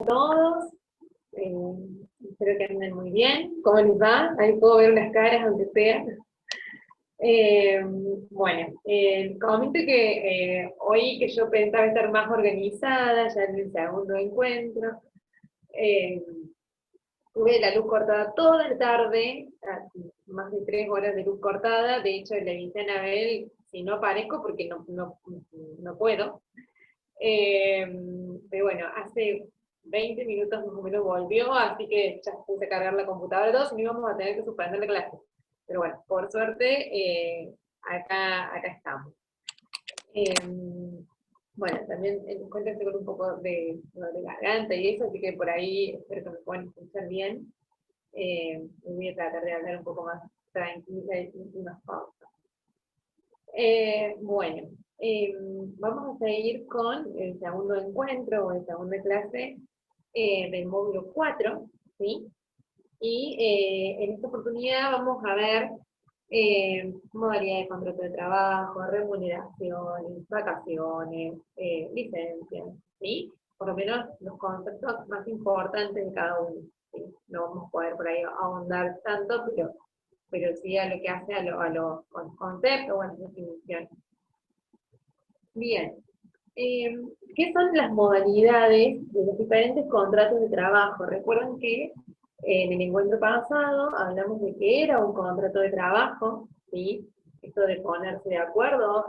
Todos, eh, espero que anden muy bien. ¿Cómo les va? Ahí puedo ver unas caras, aunque sea. Eh, bueno, comento que hoy que yo pensaba estar más organizada, ya en el segundo encuentro, eh, tuve la luz cortada toda la tarde, más de 3 horas de luz cortada. De hecho, le avisé a Anabel si no aparezco porque no puedo. Eh, pero bueno, hace 20 minutos más o menos volvió, así que ya puse a cargar la computadora y todo, si no íbamos a tener que suspender la clase. Pero bueno, por suerte, acá estamos. Eh, bueno, también encuentro con un poco de garganta y eso, así que por ahí espero que me puedan escuchar bien. Voy a tratar de hablar un poco más tranquila y más pausa. Bueno, vamos a seguir con el segundo encuentro o la segunda clase del módulo 4, ¿sí? Y en esta oportunidad vamos a ver modalidad de contrato de trabajo, remuneraciones, vacaciones, licencias, ¿sí? Por lo menos los conceptos más importantes de cada uno, ¿sí? No vamos a poder por ahí ahondar tanto, pero sí a lo que hace a los conceptos o a las definiciones. Bien, ¿qué son las modalidades de los diferentes contratos de trabajo? Recuerden que en el encuentro pasado hablamos de que era un contrato de trabajo, ¿sí? Esto de ponerse de acuerdo,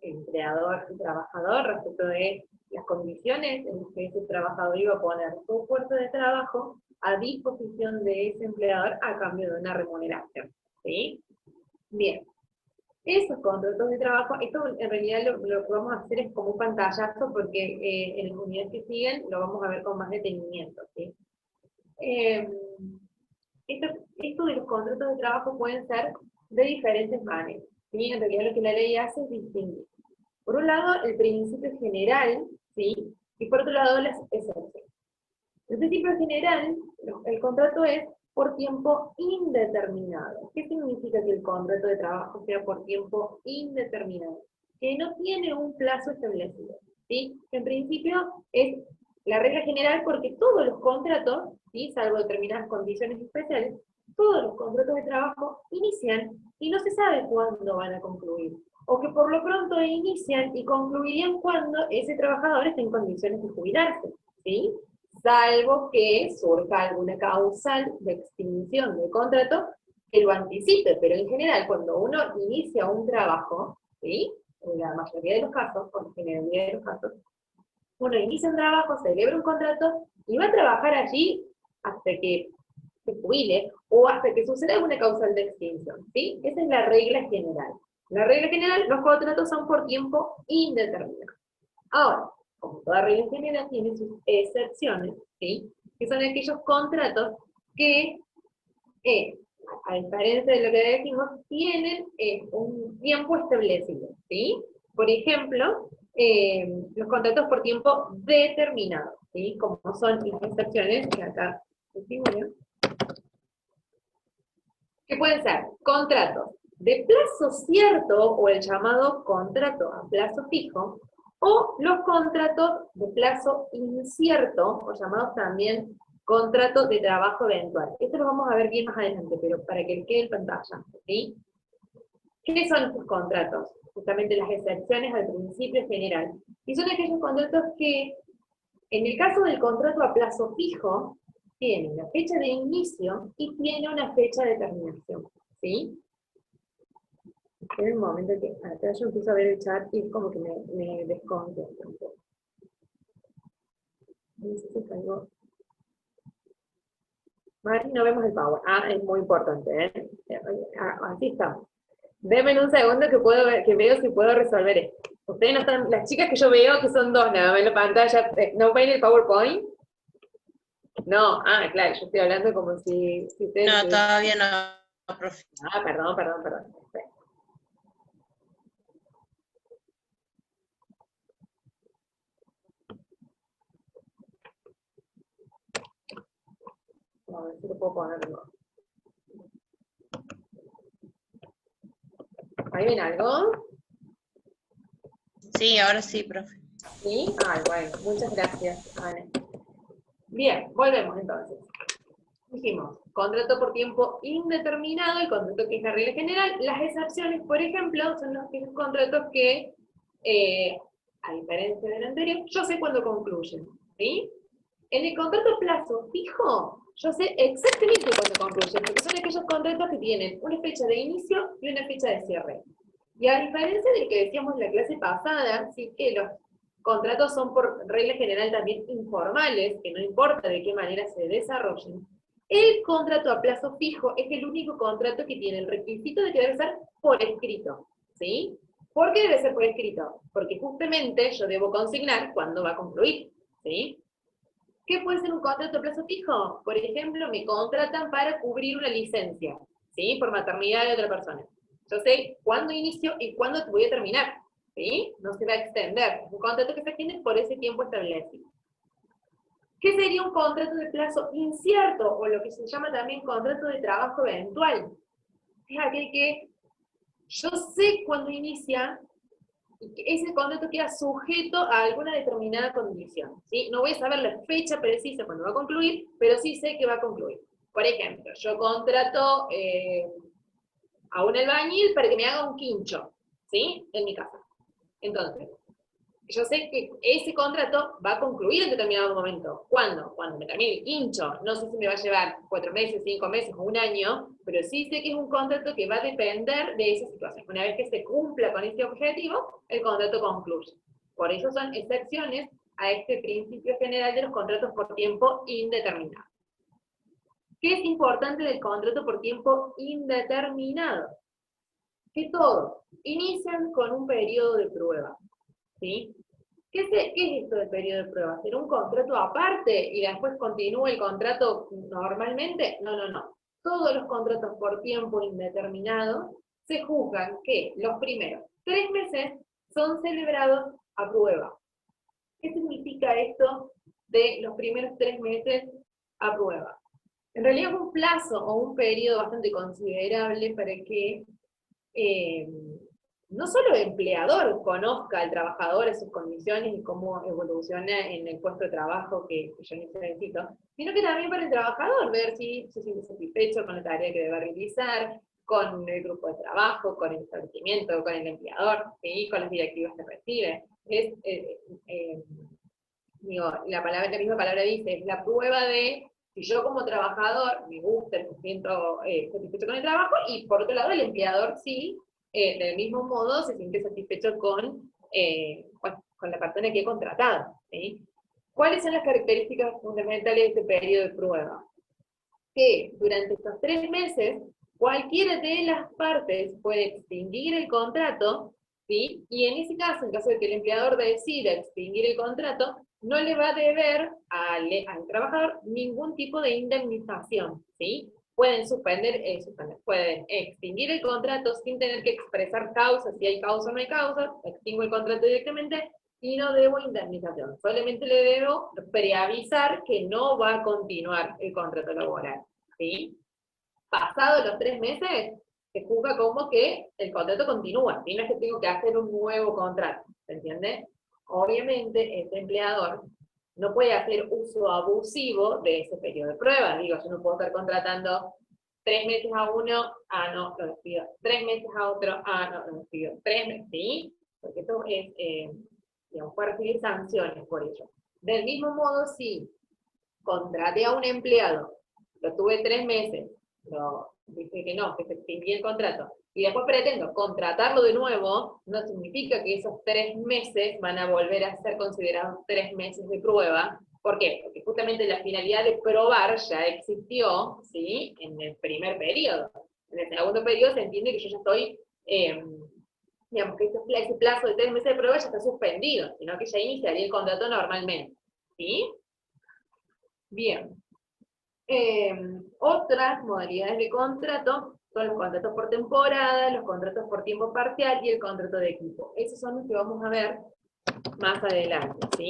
empleador y trabajador, respecto de las condiciones en las que ese trabajador iba a poner su fuerza de trabajo a disposición de ese empleador a cambio de una remuneración, ¿sí? Bien. Esos contratos de trabajo, esto en realidad lo que vamos a hacer es como un pantallazo porque en las unidades que siguen lo vamos a ver con más detenimiento, ¿sí? Eh, esto de los contratos de trabajo pueden ser de diferentes maneras, ¿sí? En realidad lo que la ley hace es distinguir. Por un lado, el principio general, ¿sí? Y por otro lado, las excepciones. El principio general, el contrato es por tiempo indeterminado. ¿Qué significa que el contrato de trabajo sea por tiempo indeterminado? Que no tiene un plazo establecido, ¿sí? En principio es la regla general porque todos los contratos, ¿sí? Salvo determinadas condiciones especiales, todos los contratos de trabajo inician y no se sabe cuándo van a concluir. O que por lo pronto inician y concluirían cuando ese trabajador esté en condiciones de jubilarse, ¿sí? Salvo que surja alguna causal de extinción del contrato que lo anticipe, pero en general cuando uno inicia un trabajo, ¿sí? En la mayoría de los casos, con la generalidad de los casos, uno inicia un trabajo, celebra un contrato y va a trabajar allí hasta que se jubile o hasta que suceda alguna causal de extinción, ¿sí? Esa es la regla general. La regla general, los contratos son por tiempo indeterminado. Ahora, como toda regla general, tiene sus excepciones, ¿sí? Que son aquellos contratos que, a diferencia de lo que decimos, tienen un tiempo establecido, ¿sí? Por ejemplo, los contratos por tiempo determinado, ¿sí? Como son las excepciones, que acá decimos, que pueden ser contratos de plazo cierto o el llamado contrato a plazo fijo, o los contratos de plazo incierto, o llamados también contratos de trabajo eventual. Esto lo vamos a ver bien más adelante, pero para que quede en pantalla, ¿sí? ¿Qué son estos contratos? Justamente las excepciones al principio general. Y son aquellos contratos que, en el caso del contrato a plazo fijo, tiene una fecha de inicio y tiene una fecha de terminación, ¿sí? En el momento que acá yo empiezo a ver el chat y es como que me desconcentro un poco. No sé si caigo. Mari, no vemos el power. Ah, es muy importante, ¿eh? Así estamos. Denme un segundo que veo si puedo resolver esto. Ustedes no están, las chicas que yo veo, que son dos nada más en la pantalla, ¿no ven el PowerPoint? No, claro, yo estoy hablando como si ustedes... No, todavía no, profe. Perdón. A ver si lo puedo poner. ¿Ahí ven algo? Sí, ahora sí, profe. ¿Sí? Ay, bueno, muchas gracias, Ana. Bien, volvemos entonces. Dijimos, contrato por tiempo indeterminado, el contrato que es la regla general. Las excepciones, por ejemplo, son los contratos que, a diferencia del anterior, yo sé cuándo concluyen, ¿sí? En el contrato a plazo fijo, yo sé exactamente cuándo concluyen, porque son aquellos contratos que tienen una fecha de inicio y una fecha de cierre. Y a diferencia del que decíamos en la clase pasada, sí que los contratos son por regla general también informales, que no importa de qué manera se desarrollen. El contrato a plazo fijo es el único contrato que tiene el requisito de que debe ser por escrito, ¿sí? ¿Por qué debe ser por escrito? Porque justamente yo debo consignar cuándo va a concluir, ¿sí? ¿Qué puede ser un contrato a plazo fijo? Por ejemplo, me contratan para cubrir una licencia, ¿sí? Por maternidad de otra persona. Yo sé cuándo inicio y cuándo voy a terminar, ¿sí? No se va a extender. Es un contrato que se extiende por ese tiempo establecido. ¿Qué sería un contrato de plazo incierto? O lo que se llama también contrato de trabajo eventual. Es aquel que yo sé cuándo inicia y que ese contrato queda sujeto a alguna determinada condición, ¿sí? No voy a saber la fecha precisa cuando va a concluir, pero sí sé que va a concluir. Por ejemplo, yo contrato a un albañil para que me haga un quincho, ¿sí? En mi casa. Entonces, yo sé que ese contrato va a concluir en determinado momento. ¿Cuándo? Cuando me termine el quincho. No sé si me va a llevar 4 meses, 5 meses o un año, pero sí sé que es un contrato que va a depender de esa situación. Una vez que se cumpla con este objetivo, el contrato concluye. Por eso son excepciones a este principio general de los contratos por tiempo indeterminado. ¿Qué es importante del contrato por tiempo indeterminado? Que todos inician con un periodo de prueba, ¿sí? ¿Qué es esto del periodo de prueba? ¿Será un contrato aparte y después continúa el contrato normalmente? No, no, no. Todos los contratos por tiempo indeterminado se juzgan que los primeros 3 meses son celebrados a prueba. ¿Qué significa esto de los primeros 3 meses a prueba? En realidad es un plazo o un periodo bastante considerable para que no solo el empleador conozca al trabajador, sus condiciones y cómo evoluciona en el puesto de trabajo que yo necesito, sino que también para el trabajador, ver si se siente satisfecho con la tarea que debe realizar, con el grupo de trabajo, con el establecimiento, con el empleador, ¿sí? Con las directivas que recibe. Es, digo, la misma palabra dice, es la prueba de si yo como trabajador me gusta, me siento satisfecho con el trabajo, y por otro lado el empleador sí, del mismo modo se siente satisfecho con la persona que he contratado, ¿sí? ¿Cuáles son las características fundamentales de este periodo de prueba? Que durante estos 3 meses, cualquiera de las partes puede extinguir el contrato, ¿sí? Y en ese caso, en caso de que el empleador decida extinguir el contrato, no le va a deber al trabajador ningún tipo de indemnización, ¿sí? Pueden pueden extinguir el contrato sin tener que expresar causa, si hay causa o no hay causa, extingo el contrato directamente, y no debo indemnización. Solamente le debo preavisar que no va a continuar el contrato laboral, ¿sí? Pasados los 3 meses, se juzga como que el contrato continúa, ¿sí? No es que tengo que hacer un nuevo contrato, ¿se entiende? Obviamente, este empleador no puede hacer uso abusivo de ese periodo de prueba. Digo, yo no puedo estar contratando 3 meses a uno, no, lo despido. 3 meses a otro, no, lo despido. 3 meses, ¿sí? Porque esto es, digamos, puede recibir sanciones por ello. Del mismo modo, si contraté a un empleado, lo tuve 3 meses, dije que no, que se extinguía el contrato, y después pretendo contratarlo de nuevo, no significa que esos 3 meses van a volver a ser considerados 3 meses de prueba. ¿Por qué? Porque justamente la finalidad de probar ya existió, ¿sí? En el primer periodo. En el segundo periodo se entiende que yo ya estoy, digamos, que ese plazo de 3 meses de prueba ya está suspendido, sino que ya iniciaría el contrato normalmente, ¿sí? Bien. Otras modalidades de contrato son los contratos por temporada, los contratos por tiempo parcial y el contrato de equipo. Esos son los que vamos a ver más adelante, ¿sí?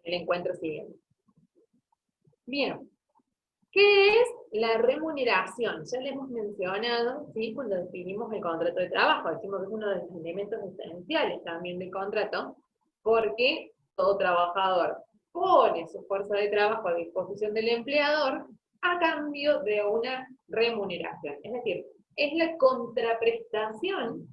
El encuentro siguiente. Bien. ¿Qué es la remuneración? Ya le hemos mencionado, ¿sí? Cuando definimos el contrato de trabajo, decimos que es uno de los elementos esenciales también del contrato, porque todo trabajador, pone su fuerza de trabajo a disposición del empleador a cambio de una remuneración. Es decir, es la contraprestación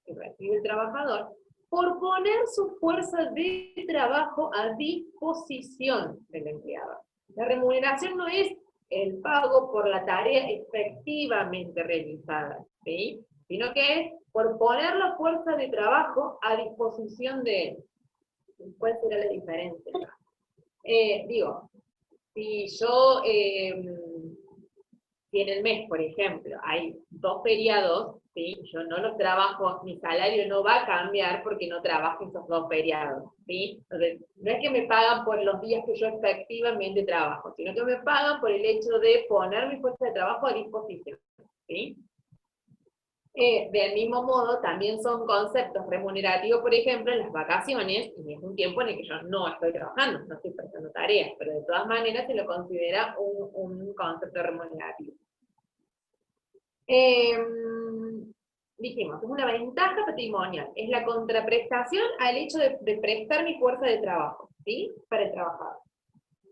que recibe el trabajador por poner su fuerza de trabajo a disposición del empleador. La remuneración no es el pago por la tarea efectivamente realizada, ¿sí? Sino que es por poner la fuerza de trabajo a disposición de él. ¿Cuál será la diferencia? Digo, si yo, si en el mes, por ejemplo, hay 2 feriados, ¿sí? Yo no los trabajo, mi salario no va a cambiar porque no trabajo esos 2 feriados, ¿sí? Entonces, no es que me pagan por los días que yo efectivamente trabajo, sino que me pagan por el hecho de poner mi fuerza de trabajo a disposición, ¿sí? Del mismo modo, también son conceptos remunerativos, por ejemplo, en las vacaciones, y es un tiempo en el que yo no estoy trabajando, no estoy prestando tareas, pero de todas maneras se lo considera un concepto remunerativo. Dijimos, es una ventaja patrimonial, es la contraprestación al hecho de prestar mi fuerza de trabajo, ¿sí? Para el trabajador.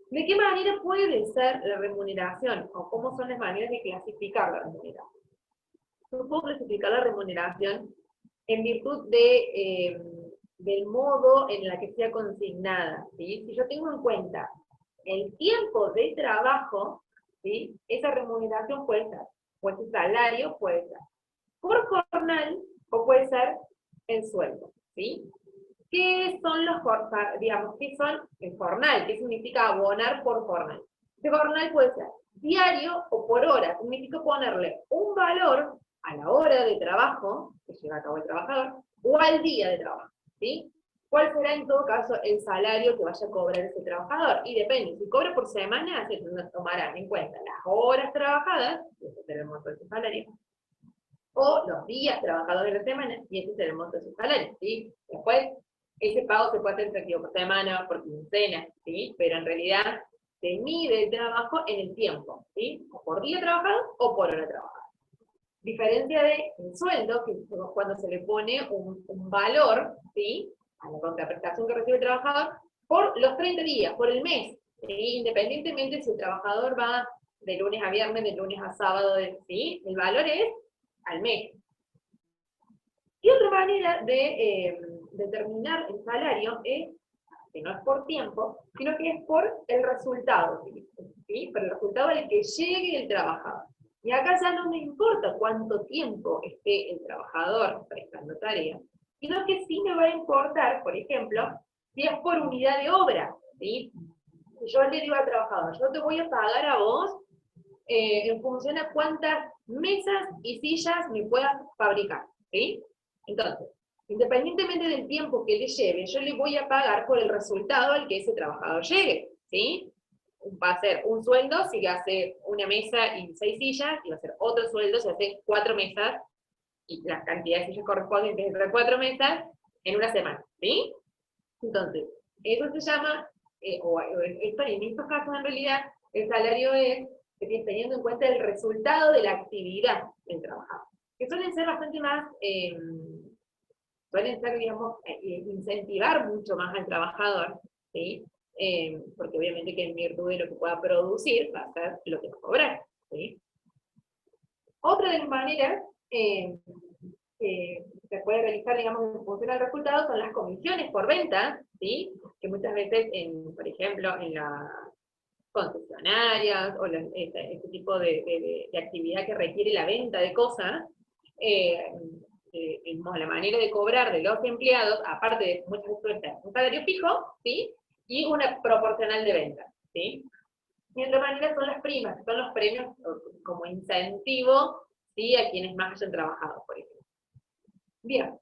¿De qué manera puede ser la remuneración? ¿O cómo son las maneras de clasificar la remuneración? Yo puedo clasificar la remuneración en virtud del modo en la que sea consignada, ¿sí? Si yo tengo en cuenta el tiempo de trabajo, ¿sí? Esa remuneración puede ser, o ese salario puede ser por jornal, o puede ser en sueldo, ¿sí? ¿Qué son los jornal? Digamos, ¿qué son el jornal? ¿Qué significa abonar por jornal? Este jornal puede ser diario o por hora, significa ponerle un valor a la hora de trabajo que lleva a cabo el trabajador, o al día de trabajo, ¿sí? ¿Cuál será en todo caso el salario que vaya a cobrar ese trabajador? Y depende, si cobra por semana, se tomarán en cuenta las horas trabajadas, y ese será el monto de su salario, o los días trabajados de la semana, y ese será el monto de su salario, ¿sí? Después, ese pago se puede hacer efectivo por semana, por quincena, ¿sí? Pero en realidad se mide el trabajo en el tiempo, ¿sí? O por día trabajado o por hora trabajada. Diferencia del sueldo, que es cuando se le pone un valor, ¿sí? A la contraprestación que recibe el trabajador, por los 30 días, por el mes, ¿sí? Independientemente si el trabajador va de lunes a viernes, de lunes a sábado, ¿sí? El valor es al mes. Y otra manera de determinar el salario es, que no es por tiempo, sino que es por el resultado, ¿sí? Por el resultado al que llegue el trabajador. Y acá ya no me importa cuánto tiempo esté el trabajador prestando tareas, sino que sí me va a importar, por ejemplo, si es por unidad de obra, ¿sí? Si yo le digo al trabajador, yo te voy a pagar a vos en función a cuántas mesas y sillas me puedas fabricar, ¿sí? Entonces, independientemente del tiempo que le lleve, yo le voy a pagar por el resultado al que ese trabajador llegue, ¿sí? Va a ser un sueldo si hace una mesa y 6 sillas, y va a ser otro sueldo si hace 4 mesas, y las cantidades de sillas correspondientes entre 4 mesas, en una semana, ¿sí? Entonces, eso se llama, en estos casos en realidad, el salario es teniendo en cuenta el resultado de la actividad del trabajador, que suelen ser bastante más, suelen ser, digamos, incentivar mucho más al trabajador, ¿sí? Porque obviamente que en virtud de lo que pueda producir, va a ser lo que va a cobrar, ¿sí? Otra de las maneras que se puede realizar, digamos, en función al resultado son las comisiones por venta, ¿sí? Que muchas veces, por ejemplo, en las concesionarias o este tipo de actividad que requiere la venta de cosas, la manera de cobrar de los empleados, aparte de muchas veces un salario fijo, ¿sí? Y una proporcional de venta, ¿sí? Y otra manera son las primas, que son los premios como incentivo, ¿sí? A quienes más hayan trabajado, por ejemplo. Bien.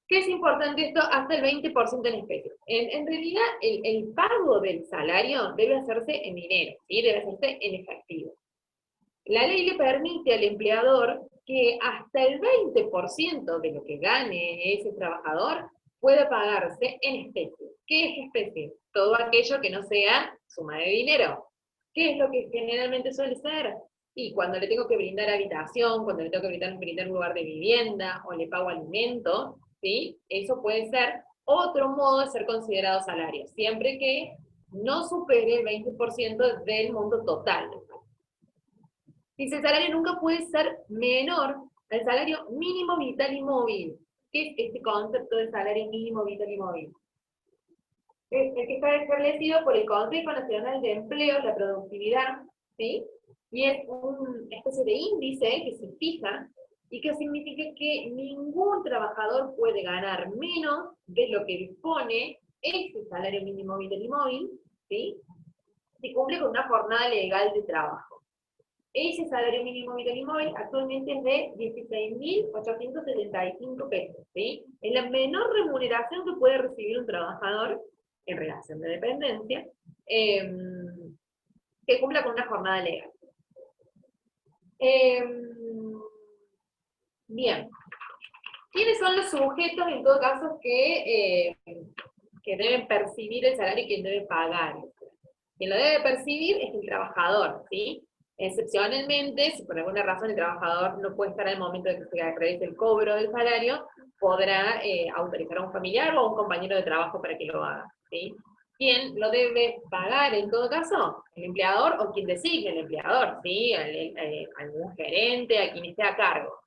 ¿Qué es importante esto? Hasta el 20% en especie. En realidad, el pago del salario debe hacerse en dinero, ¿sí? Debe hacerse en efectivo. La ley le permite al empleador que hasta el 20% de lo que gane ese trabajador pueda pagarse en especie. ¿Qué es especie? Todo aquello que no sea suma de dinero. ¿Qué es lo que generalmente suele ser? Y cuando le tengo que brindar habitación, cuando le tengo que brindar un lugar de vivienda, o le pago alimentos, ¿sí? Eso puede ser otro modo de ser considerado salario, siempre que no supere el 20% del monto total. Dice, el salario nunca puede ser menor al salario mínimo vital y móvil. ¿Qué es este concepto de salario mínimo vital y móvil? Es el que está establecido por el Consejo Nacional de Empleo, la productividad, ¿sí? Y es una especie de índice que se fija y que significa que ningún trabajador puede ganar menos de lo que dispone ese salario mínimo vital y móvil, ¿sí? Si cumple con una jornada legal de trabajo. Ese salario mínimo vital y móvil actualmente es de 16.875 pesos, ¿sí? Es la menor remuneración que puede recibir un trabajador en relación de dependencia, que cumpla con una jornada legal. Bien. ¿Quiénes son los sujetos, en todo caso, que deben percibir el salario y quien debe pagar? Quien lo debe percibir es el trabajador, ¿sí? Excepcionalmente, si por alguna razón el trabajador no puede estar al momento de que se realice el cobro del salario, podrá autorizar a un familiar o a un compañero de trabajo para que lo haga, ¿sí? ¿Quién lo debe pagar en todo caso? El empleador o quien designe el empleador, ¿sí? Algún gerente, a quien esté a cargo.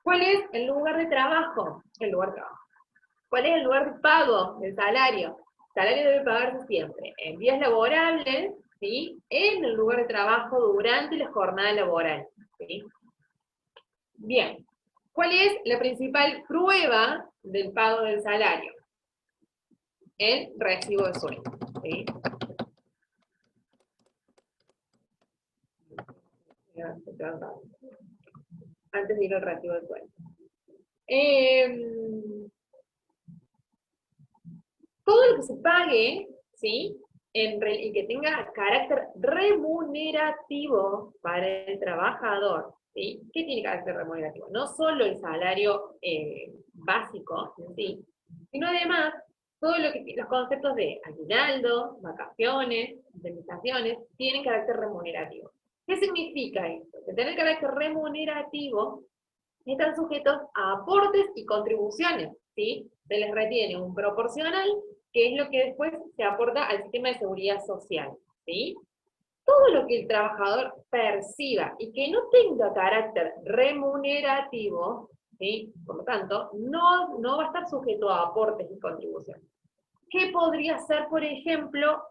¿Cuál es el lugar de trabajo? El lugar de trabajo. ¿Cuál es el lugar de pago del salario? El salario debe pagarse siempre en días laborables, ¿sí? En el lugar de trabajo durante la jornada laboral, ¿sí? Bien. ¿Cuál es la principal prueba del pago del salario? El recibo de sueldo, ¿sí? Antes de ir al recibo de sueldo. Todo lo que se pague, ¿sí? Y que tenga carácter remunerativo para el trabajador, ¿sí? ¿Qué tiene carácter remunerativo? No solo el salario básico, ¿sí? Sino además todo lo que los conceptos de aguinaldo, vacaciones, indemnizaciones, tienen carácter remunerativo. ¿Qué significa esto? Que tener carácter remunerativo están sujetos a aportes y contribuciones, ¿sí? Se les retiene un proporcional, que es lo que después se aporta al sistema de seguridad social, ¿sí? Todo lo que el trabajador perciba y que no tenga carácter remunerativo, ¿sí? Por lo tanto, no va a estar sujeto a aportes y contribuciones. ¿Qué podría ser, por ejemplo,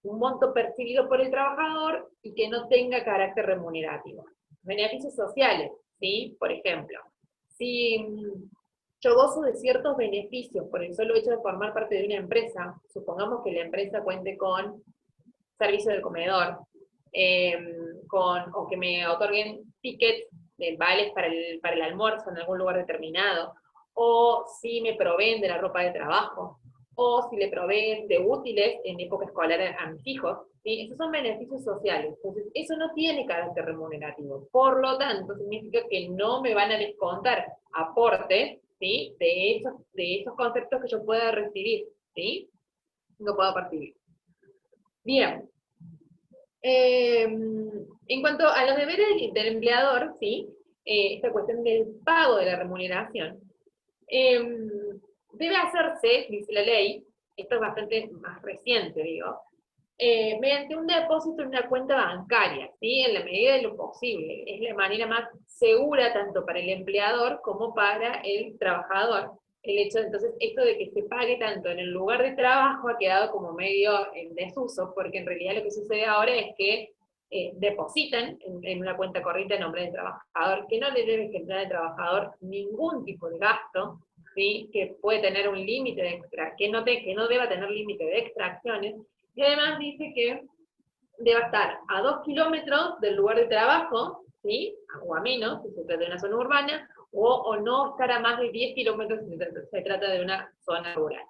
un monto percibido por el trabajador y que no tenga carácter remunerativo? Beneficios sociales, ¿sí? Por ejemplo, si yo gozo de ciertos beneficios por el solo hecho de formar parte de una empresa, supongamos que la empresa cuente con servicio del comedor, o que me otorguen tickets de vales para el almuerzo en algún lugar determinado, o si me proveen de la ropa de trabajo, o si le proveen de útiles en época escolar a mis hijos, ¿sí? Esos son beneficios sociales. Entonces, eso no tiene carácter remunerativo. Por lo tanto, significa que no me van a descontar aportes, ¿sí? de esos conceptos que yo pueda recibir, ¿sí? No puedo percibir. Bien. En cuanto a los deberes del empleador, ¿sí? Esta cuestión del pago de la remuneración, debe hacerse, dice la ley, esto es bastante más reciente, digo, mediante un depósito en una cuenta bancaria, ¿sí? En la medida de lo posible. Es la manera más segura tanto para el empleador como para el trabajador. El hecho, entonces, esto de que se pague tanto en el lugar de trabajo ha quedado como medio en desuso, porque en realidad lo que sucede ahora es que depositan en una cuenta corriente a nombre del trabajador, que no le debe generar al trabajador ningún tipo de gasto, ¿sí? Que puede tener un límite de que no deba tener límite de extracciones, y además dice que deba estar a 2 kilómetros del lugar de trabajo, ¿sí? O a menos, si se trata de una zona urbana, o no estar a más de 10 kilómetros si se trata de una zona rural.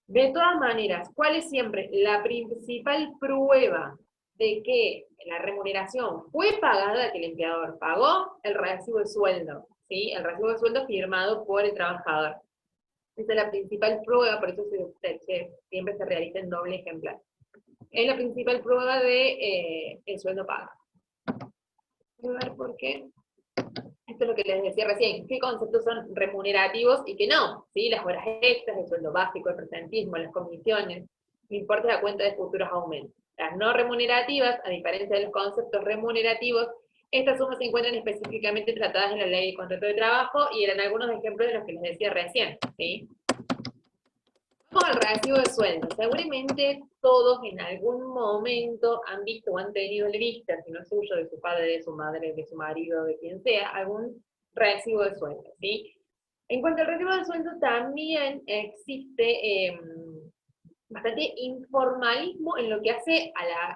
De todas maneras, ¿cuál es siempre la principal prueba de que la remuneración fue pagada, que el empleador pagó? El recibo de sueldo, ¿sí? El recibo de sueldo firmado por el trabajador. Esa es la principal prueba, por eso siempre se realiza en doble ejemplar. Es la principal prueba de el sueldo pago. Voy a ver por qué. Esto es lo que les decía recién, qué conceptos son remunerativos y qué no, ¿sí? Las horas extras, el sueldo básico, el presentismo, las comisiones, el importe a cuenta de futuros aumentos. Las no remunerativas, a diferencia de los conceptos remunerativos, estas sumas se encuentran específicamente tratadas en la ley de contrato de trabajo y eran algunos ejemplos de los que les decía recién, ¿sí? Vamos al recibo de sueldo. Seguramente todos en algún momento han visto o han tenido el vista, si no es suyo, de su padre, de su madre, de su marido, de quien sea, algún recibo de sueldo, ¿sí? En cuanto al recibo de sueldo, también existe bastante informalismo en lo que hace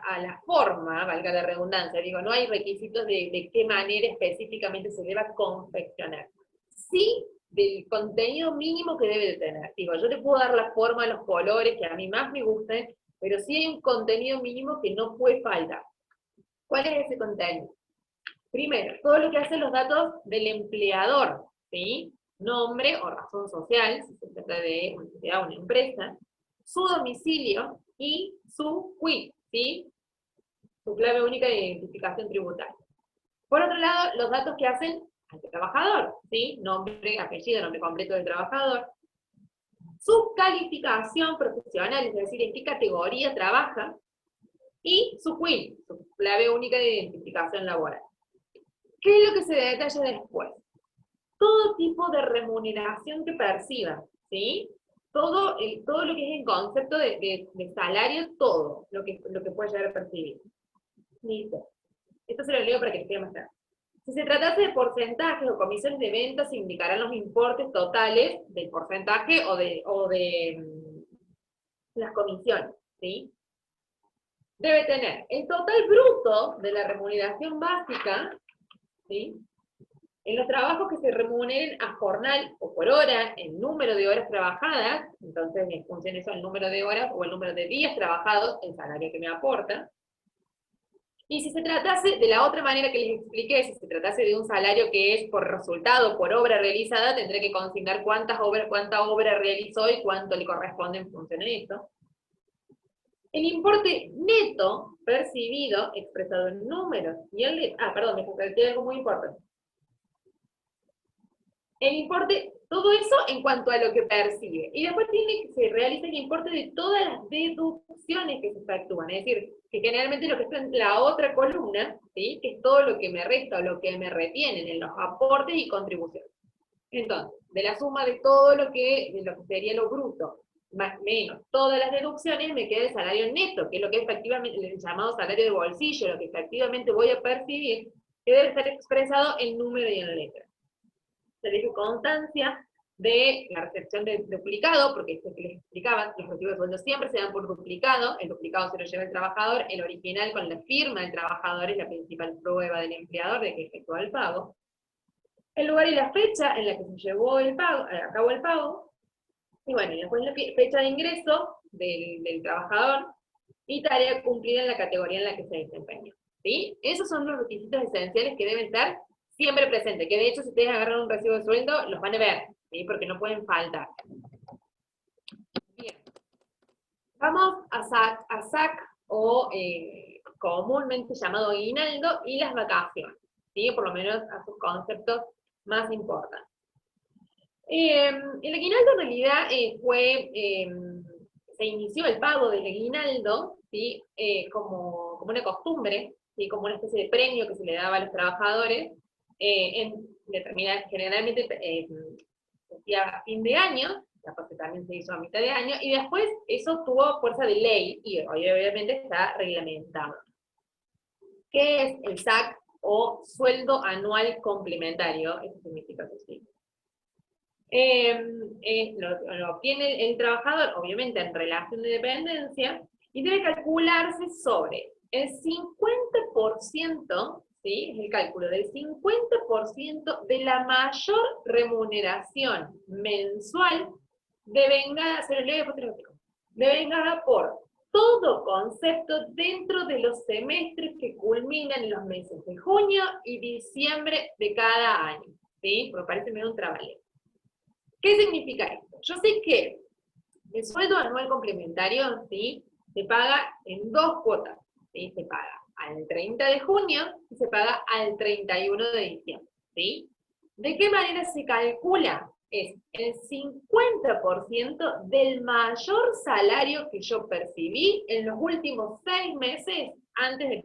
a la forma, valga la redundancia. Digo, no hay requisitos de qué manera específicamente se deba confeccionar. Sí, del contenido mínimo que debe de tener. Digo, yo le puedo dar la forma, los colores que a mí más me gusten, pero sí hay un contenido mínimo que no puede faltar. ¿Cuál es ese contenido? Primero, todo lo que hacen los datos del empleador, ¿sí? Nombre o razón social, si se trata de una sociedad o una empresa, su domicilio y su CUI, ¿sí? Su clave única de identificación tributaria. Por otro lado, los datos que hacen al trabajador, ¿sí? Nombre, apellido, nombre completo del trabajador, su calificación profesional, es decir, en qué categoría trabaja, y su CUI, su clave única de identificación laboral. ¿Qué es lo que se detalla después? Todo tipo de remuneración que perciban, ¿sí? Todo lo que es en concepto de salario, todo lo que puede llegar a percibir. Listo. Esto se lo leo para que les quede más claro. Si se tratase de porcentajes o comisiones de ventas, se indicarán los importes totales del porcentaje o de las comisiones, ¿sí? Debe tener el total bruto de la remuneración básica, ¿sí? En los trabajos que se remuneren a jornal o por hora, en número de horas trabajadas, entonces en función de eso, el número de horas o el número de días trabajados, el salario que me aporta. Y si se tratase de la otra manera que les expliqué, si se tratase de un salario que es por resultado, por obra realizada, tendré que consignar cuánta obra realizó y cuánto le corresponde en función de esto. El importe neto percibido, expresado en números, y perdón, me falté algo muy importante. El importe, todo eso en cuanto a lo que percibe. Y después se realiza el importe de todas las deducciones que se efectúan. Es decir, que generalmente lo que está en la otra columna, ¿sí? Que es todo lo que me resta o lo que me retienen en los aportes y contribuciones. Entonces, de la suma de todo lo que sería lo bruto, más menos todas las deducciones, me queda el salario neto, que es lo que efectivamente, el llamado salario de bolsillo, lo que efectivamente voy a percibir, que debe estar expresado en número y en letra. Se deje constancia de la recepción de duplicado, porque esto que les explicaba, los recibos de sueldo siempre se dan por duplicado, el duplicado se lo lleva el trabajador, el original con la firma del trabajador es la principal prueba del empleador de que efectúa el pago, el lugar y la fecha en la que se llevó el pago, a cabo el pago, y bueno, y después la fecha de ingreso del trabajador y tarea cumplida en la categoría en la que se desempeña. ¿Sí? Esos son los requisitos esenciales que deben estar siempre presentes, que de hecho si ustedes agarran un recibo de sueldo, los van a ver, ¿sí? Porque no pueden faltar. Bien. Vamos a SAC o comúnmente llamado aguinaldo y las vacaciones, ¿sí? Por lo menos a sus conceptos más importantes. El aguinaldo en realidad se inició el pago del aguinaldo, ¿sí? Como una costumbre, ¿sí? Como una especie de premio que se le daba a los trabajadores, generalmente se hacía a fin de año, capaz que también se hizo a mitad de año, y después eso tuvo fuerza de ley, y obviamente está reglamentado. ¿Qué es el SAC o sueldo anual complementario? Eso significa así. Lo obtiene el trabajador, obviamente en relación de dependencia, y debe calcularse sobre el 50%, ¿sí? Es el cálculo del 50% de la mayor remuneración mensual devengada, devengada por todo concepto dentro de los semestres que culminan en los meses de junio y diciembre de cada año, ¿sí? Porque parece medio un trabalero. ¿Qué significa esto? Yo sé que el sueldo anual complementario, ¿sí? Se paga en 2 cuotas, ¿sí? Se paga al 30 de junio y se paga al 31 de diciembre, ¿sí? ¿De qué manera se calcula? Es el 50% del mayor salario que yo percibí en los últimos 6 meses antes de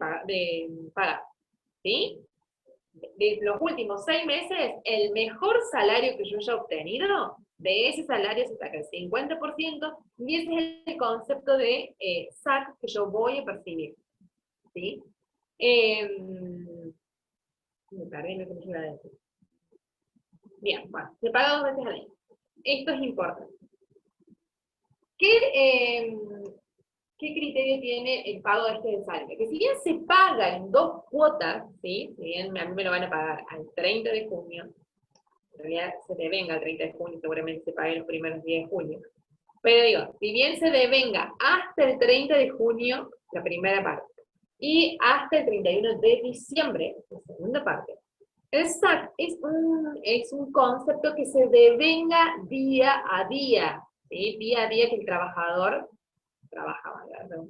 pagar. ¿Sí? De los últimos 6 meses, el mejor salario que yo haya obtenido, de ese salario se saca el 50%, y ese es el concepto de SAC que yo voy a percibir. ¿Sí? Me perdí lo que me iba a decir. Bien, bueno, se paga 2 veces al año. Esto es importante. ¿Qué criterio tiene el pago de este salario? Que si bien se paga en 2 cuotas, ¿sí? Si bien a mí me lo van a pagar al 30 de junio, en realidad se devenga al 30 de junio, seguramente se pague los primeros días de junio. Pero digo, si bien se devenga hasta el 30 de junio, la primera parte, y hasta el 31 de diciembre, la segunda parte, el SAC es un concepto que se devenga día a día, ¿sí? Día a día que el trabajador trabaja, ¿verdad?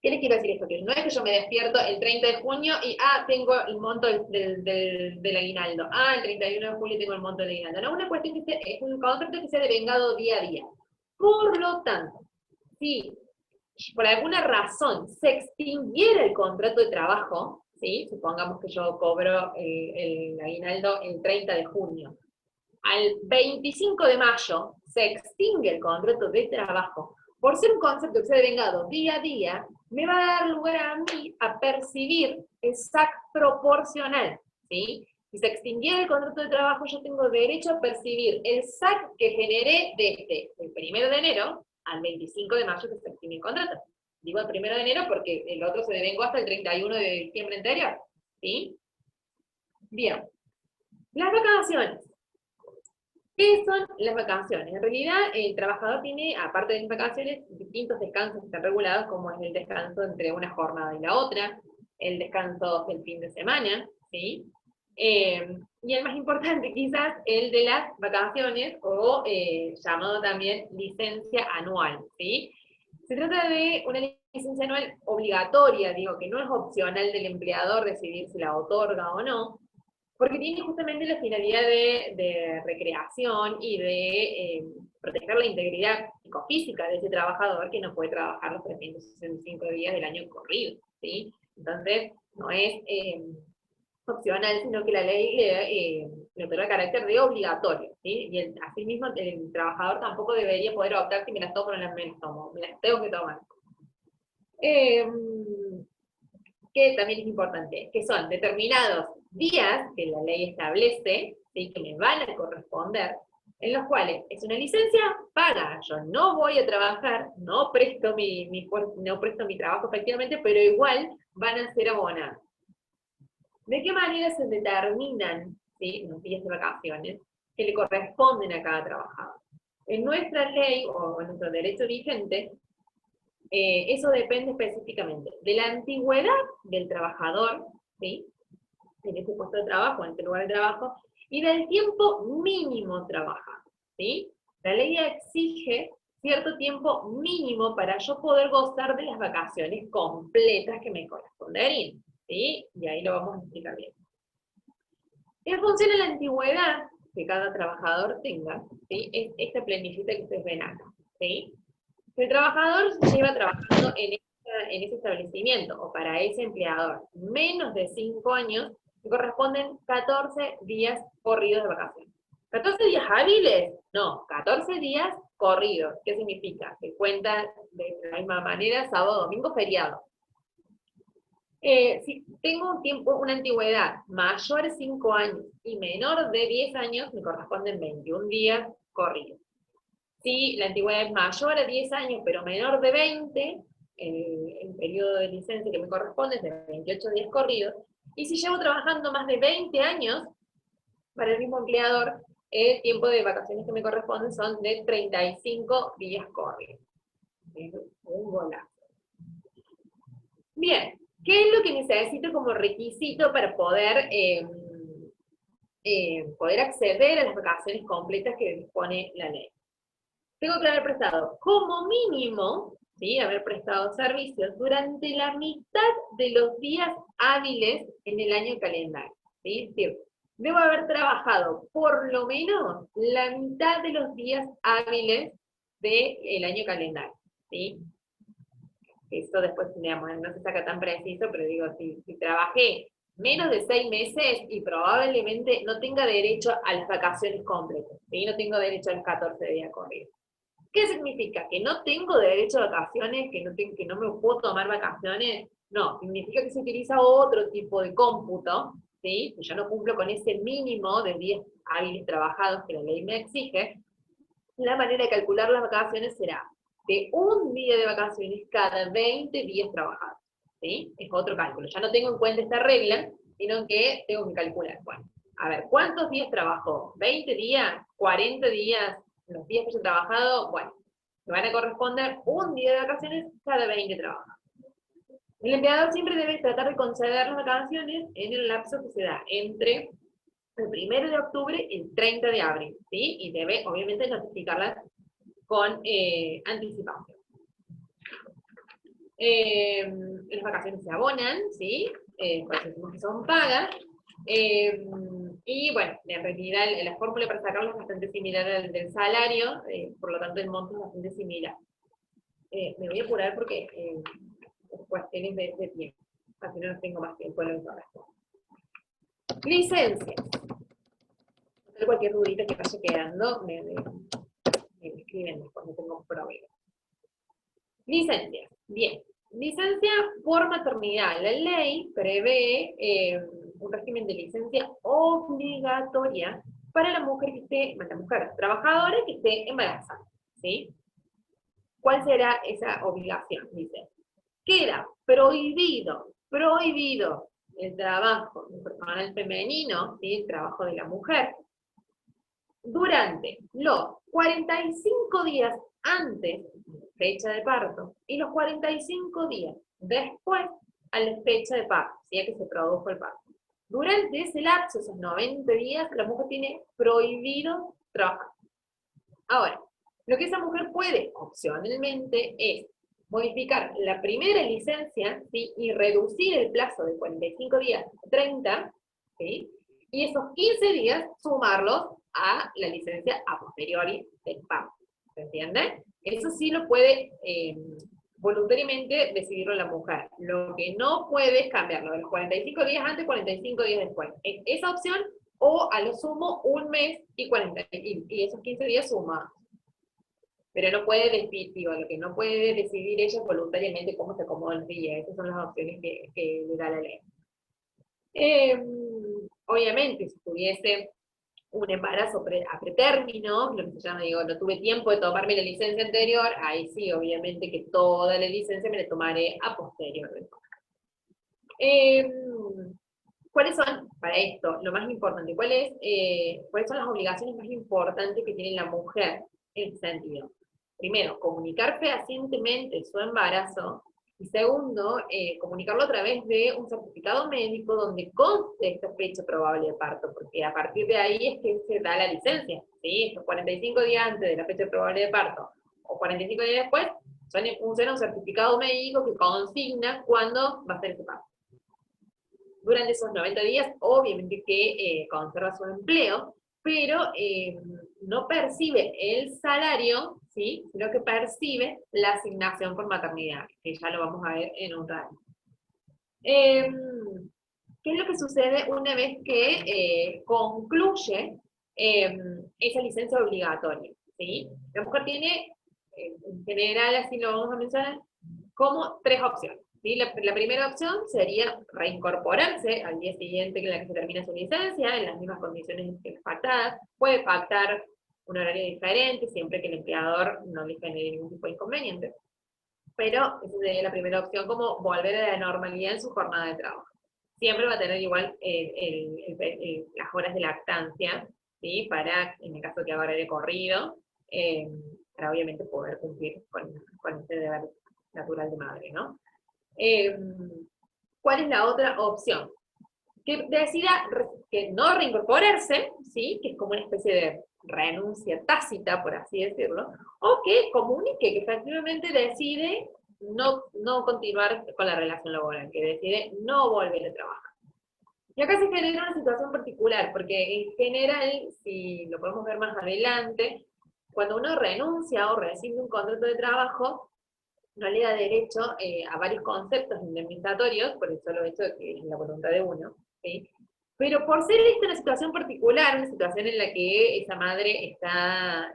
¿Qué les quiero decir esto? Que no es que yo me despierto el 30 de junio y, tengo el monto del aguinaldo. El 31 de julio tengo el monto del aguinaldo. No, una cuestión que es un concepto que se ha devengado día a día. Por lo tanto, si por alguna razón se extinguiera el contrato de trabajo, ¿sí? Supongamos que yo cobro el aguinaldo el 30 de junio. Al 25 de mayo se extingue el contrato de trabajo. Por ser un concepto que se ha devengado día a día, me va a dar lugar a mí a percibir el SAC proporcional, ¿sí? Si se extinguiera el contrato de trabajo, yo tengo derecho a percibir el SAC que generé desde el 1 de enero al 25 de mayo que se extingue el contrato. Digo el 1 de enero porque el otro se devengó hasta el 31 de diciembre anterior, ¿sí? Bien. Las vacaciones. ¿Qué son las vacaciones? En realidad, el trabajador tiene, aparte de las vacaciones, distintos descansos que están regulados, como es el descanso entre una jornada y la otra, el descanso del fin de semana, ¿sí? Y el más importante, quizás, el de las vacaciones, o llamado también licencia anual, ¿sí? Se trata de una licencia anual obligatoria, digo, que no es opcional del empleador decidir si la otorga o no, porque tiene justamente la finalidad de recreación y de proteger la integridad psicofísica de ese trabajador que no puede trabajar los 365 días del año corrido, ¿sí? Entonces, no es opcional, sino que la ley le otorga carácter de obligatorio, ¿sí? Y asimismo, el trabajador tampoco debería poder optar si me las tomo o no me las tomo, me las tengo que tomar. Que también es importante, que son determinados días que la ley establece, ¿sí? Que me van a corresponder, en los cuales es una licencia paga. Yo no voy a trabajar, no presto no presto mi trabajo efectivamente, pero igual van a ser abonados. ¿De qué manera se determinan, ¿sí? Los días de vacaciones que le corresponden a cada trabajador? En nuestra ley, o en nuestro derecho vigente, eso depende específicamente de la antigüedad del trabajador, ¿sí? En ese puesto de trabajo, en ese lugar de trabajo, y del tiempo mínimo trabajado, ¿sí? La ley exige cierto tiempo mínimo para yo poder gozar de las vacaciones completas que me corresponderían, ¿sí? Y ahí lo vamos a explicar bien. En función de la antigüedad que cada trabajador tenga, ¿sí? Es esta planificación que ustedes ven acá, ¿sí? Si el trabajador lleva trabajando en ese establecimiento o para ese empleador menos de 5 años, le corresponden 14 días corridos de vacaciones. ¿14 días hábiles? No, 14 días corridos. ¿Qué significa? Que cuentan de la misma manera sábado, domingo, feriado. Si tengo un tiempo, una antigüedad mayor de 5 años y menor de 10 años, me corresponden 21 días corridos. Si la antigüedad es mayor a 10 años, pero menor de 20, el periodo de licencia que me corresponde es de 28 días corridos. Y si llevo trabajando más de 20 años para el mismo empleador, el tiempo de vacaciones que me corresponden son de 35 días corridos. Es un golazo. Bien, ¿qué es lo que necesito como requisito para poder acceder a las vacaciones completas que dispone la ley? Tengo que haber prestado como mínimo, ¿sí? Haber prestado servicios durante la mitad de los días hábiles en el año calendario, ¿sí? Es decir, debo haber trabajado por lo menos la mitad de los días hábiles del año calendario, ¿sí? Esto después, digamos, no se saca tan preciso, pero digo, si trabajé menos de 6 meses y probablemente no tenga derecho a las vacaciones completas, ¿sí? No tengo derecho a los 14 días corridos. ¿Qué significa? ¿Que no tengo derecho a vacaciones? ¿Que no me puedo tomar vacaciones? No, significa que se utiliza otro tipo de cómputo, ¿sí? Que yo no cumplo con ese mínimo de días hábiles trabajados que la ley me exige. La manera de calcular las vacaciones será de un día de vacaciones cada 20 días trabajados, ¿sí? Es otro cálculo. Ya no tengo en cuenta esta regla, sino que tengo que calcular. Bueno, a ver, ¿cuántos días trabajó? ¿20 días? ¿40 días? Los días que yo he trabajado, bueno, me van a corresponder un día de vacaciones cada 20 trabajados. El empleador siempre debe tratar de conceder las vacaciones en el lapso que se da entre el 1 de octubre y el 30 de abril, ¿sí? Y debe, obviamente, notificarlas con anticipación. Las vacaciones se abonan, ¿sí? Por eso decimos que son pagas. Y bueno, en realidad la fórmula para sacarlo es bastante similar al del salario, por lo tanto el monto es bastante similar. Me voy a apurar porque cuestiones de tiempo, así no tengo más tiempo en la respuesta. Licencias. Cualquier dudita que vaya quedando, me escriben después, no tengo problema. Licencias. Bien. Licencia por maternidad. La ley prevé un régimen de licencia obligatoria para la mujer que esté, la mujer trabajadora que esté embarazada, ¿sí? ¿Cuál será esa obligación? Dice, queda prohibido el trabajo del personal femenino, ¿sí? El trabajo de la mujer, durante los 45 días antes de la fecha de parto y los 45 días después a la fecha de parto, si es que se produjo el parto. Durante ese lapso, esos 90 días, la mujer tiene prohibido trabajar. Ahora, lo que esa mujer puede opcionalmente es modificar la primera licencia, ¿sí? Y reducir el plazo de 45 días a 30, ¿sí? Y esos 15 días sumarlos a la licencia a posteriori del parto. ¿Se entiende? Eso sí lo puede voluntariamente decidirlo la mujer. Lo que no puede es cambiarlo de los 45 días antes, 45 días después. Es esa opción, o a lo sumo un mes y esos 15 días sumados. Pero no puede decidir, digo, lo que no puede decidir ella voluntariamente cómo se acomoda el día. Esas son las opciones que le da la ley. Obviamente, si tuviese un embarazo a pretérmino, lo que se llama, digo, no tuve tiempo de tomarme la licencia anterior, ahí sí, obviamente que toda la licencia me la tomaré a posterior. ¿Cuáles son, para esto, lo más importante, cuáles son las obligaciones más importantes que tiene la mujer en este sentido? Primero, comunicar fehacientemente su embarazo, y segundo, comunicarlo a través de un certificado médico donde conste esta fecha probable de parto, porque a partir de ahí es que se da la licencia, ¿sí? Estos 45 días antes de la fecha probable de parto, o 45 días después, funciona un certificado médico que consigna cuándo va a ser ese parto. Durante esos 90 días, obviamente que conserva su empleo, pero no percibe el salario, ¿sí? Sino que percibe la asignación por maternidad, que ya lo vamos a ver en un rato. ¿Qué es lo que sucede una vez que concluye esa licencia obligatoria? ¿Sí? La mujer tiene, en general, así lo vamos a mencionar, como 3 opciones. ¿Sí? La primera opción sería reincorporarse al día siguiente en la que se termina su licencia, en las mismas condiciones que las pactadas. Puede pactar un horario diferente, siempre que el empleador no le genere ningún tipo de inconveniente. Pero esa sería la primera opción, como volver a la normalidad en su jornada de trabajo. Siempre va a tener igual las horas de lactancia, ¿sí? Para, en el caso que haga horario corrido, para obviamente poder cumplir con este deber natural de madre, ¿no? ¿Cuál es la otra opción? Que decida que no reincorporarse, ¿sí? Que es como una especie de renuncia tácita, por así decirlo, o que comunique que efectivamente decide no continuar con la relación laboral, que decide no volver a trabajar. Y acá se genera una situación particular, porque en general, si lo podemos ver más adelante, cuando uno renuncia o rescinde un contrato de trabajo, no le da derecho a varios conceptos indemnizatorios, por el solo hecho de que es la voluntad de uno, ¿sí? Pero por ser esta una situación particular, una situación en la que esa madre está,